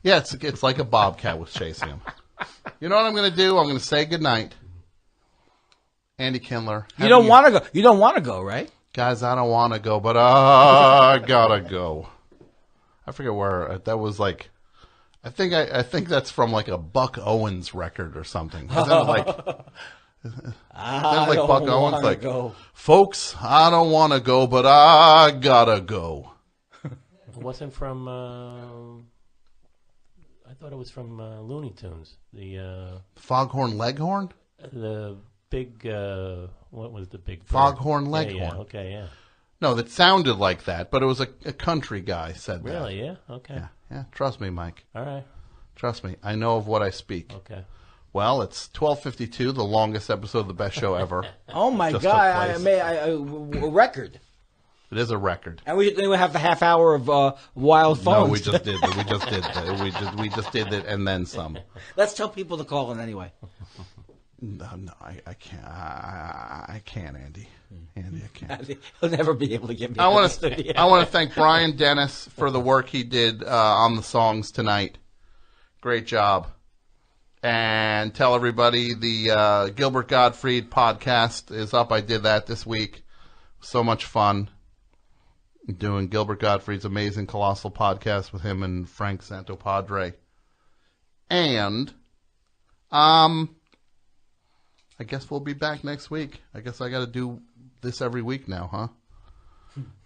Yeah, it's like a bobcat was chasing him. You know what I'm going to do? I'm going to say goodnight. Andy Kindler. You don't want to go. You don't want to go, right? Guys, I don't want to go, but I gotta go. I forget where that was. Like, I think that's from like a Buck Owens record or something. Isn't it like, I don't Buck Owens? wanna Like, go. folks, I don't want to go, but I gotta go. It wasn't from. I thought it was from Looney Tunes. The Foghorn Leghorn? big. What was the big bird? Foghorn Yeah, Leghorn. yeah, okay, yeah. No, that sounded like that, but it was a country guy said that. Really? Yeah. Okay. Yeah. Trust me, Mike. All right. Trust me. I know of what I speak. Okay. Well, it's 12:52, the longest episode of the best show ever. Oh my Just God! took I place. made a record, It is a record. and we have the half hour of wild phones. No, we just did. We just did it, and then some. Let's tell people to call in anyway. No, I can't. I can't, Andy. Andy, I can't. He'll never be able to get me. I out of want the studio. to. I want to thank Brian Dennis for the work he did on the songs tonight. Great job. And tell everybody the Gilbert Gottfried podcast is up. I did that this week. So much fun doing Gilbert Gottfried's amazing Colossal podcast with him and Frank Santopadre. And I guess we'll be back next week. I guess I got to do this every week now, huh?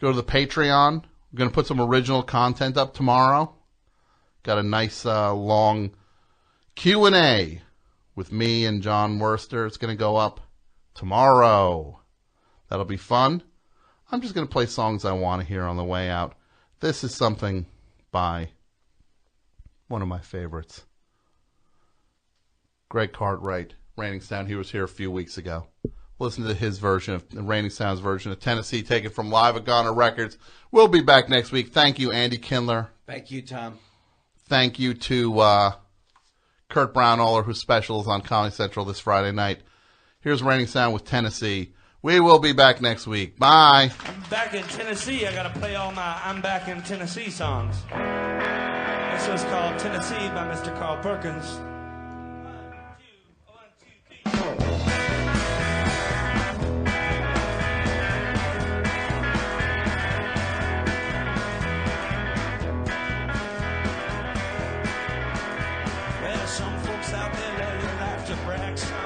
Go to the Patreon. We're going to put some original content up tomorrow. Got a nice long Q&A with me and John Worster. It's going to go up tomorrow. That'll be fun. I'm just going to play songs I want to hear on the way out. This is something by one of my favorites. Greg Cartwright, Raining Sound. He was here a few weeks ago. Listen to his version of Raining Sound's version of Tennessee, taken from Live at Ghana Records. We'll be back next week. Thank you, Andy Kindler. Thank you, Tom. Thank you to Kurt Brownoller, whose special is on Comedy Central this Friday night. Here's Raining Sound with Tennessee. We will be back next week. Bye. I'm back in Tennessee. I got to play all my I'm Back in Tennessee songs. This was called Tennessee by Mr. Carl Perkins. 1, 2, 1, 2, 3. Well, some folks out there, they like to brag some.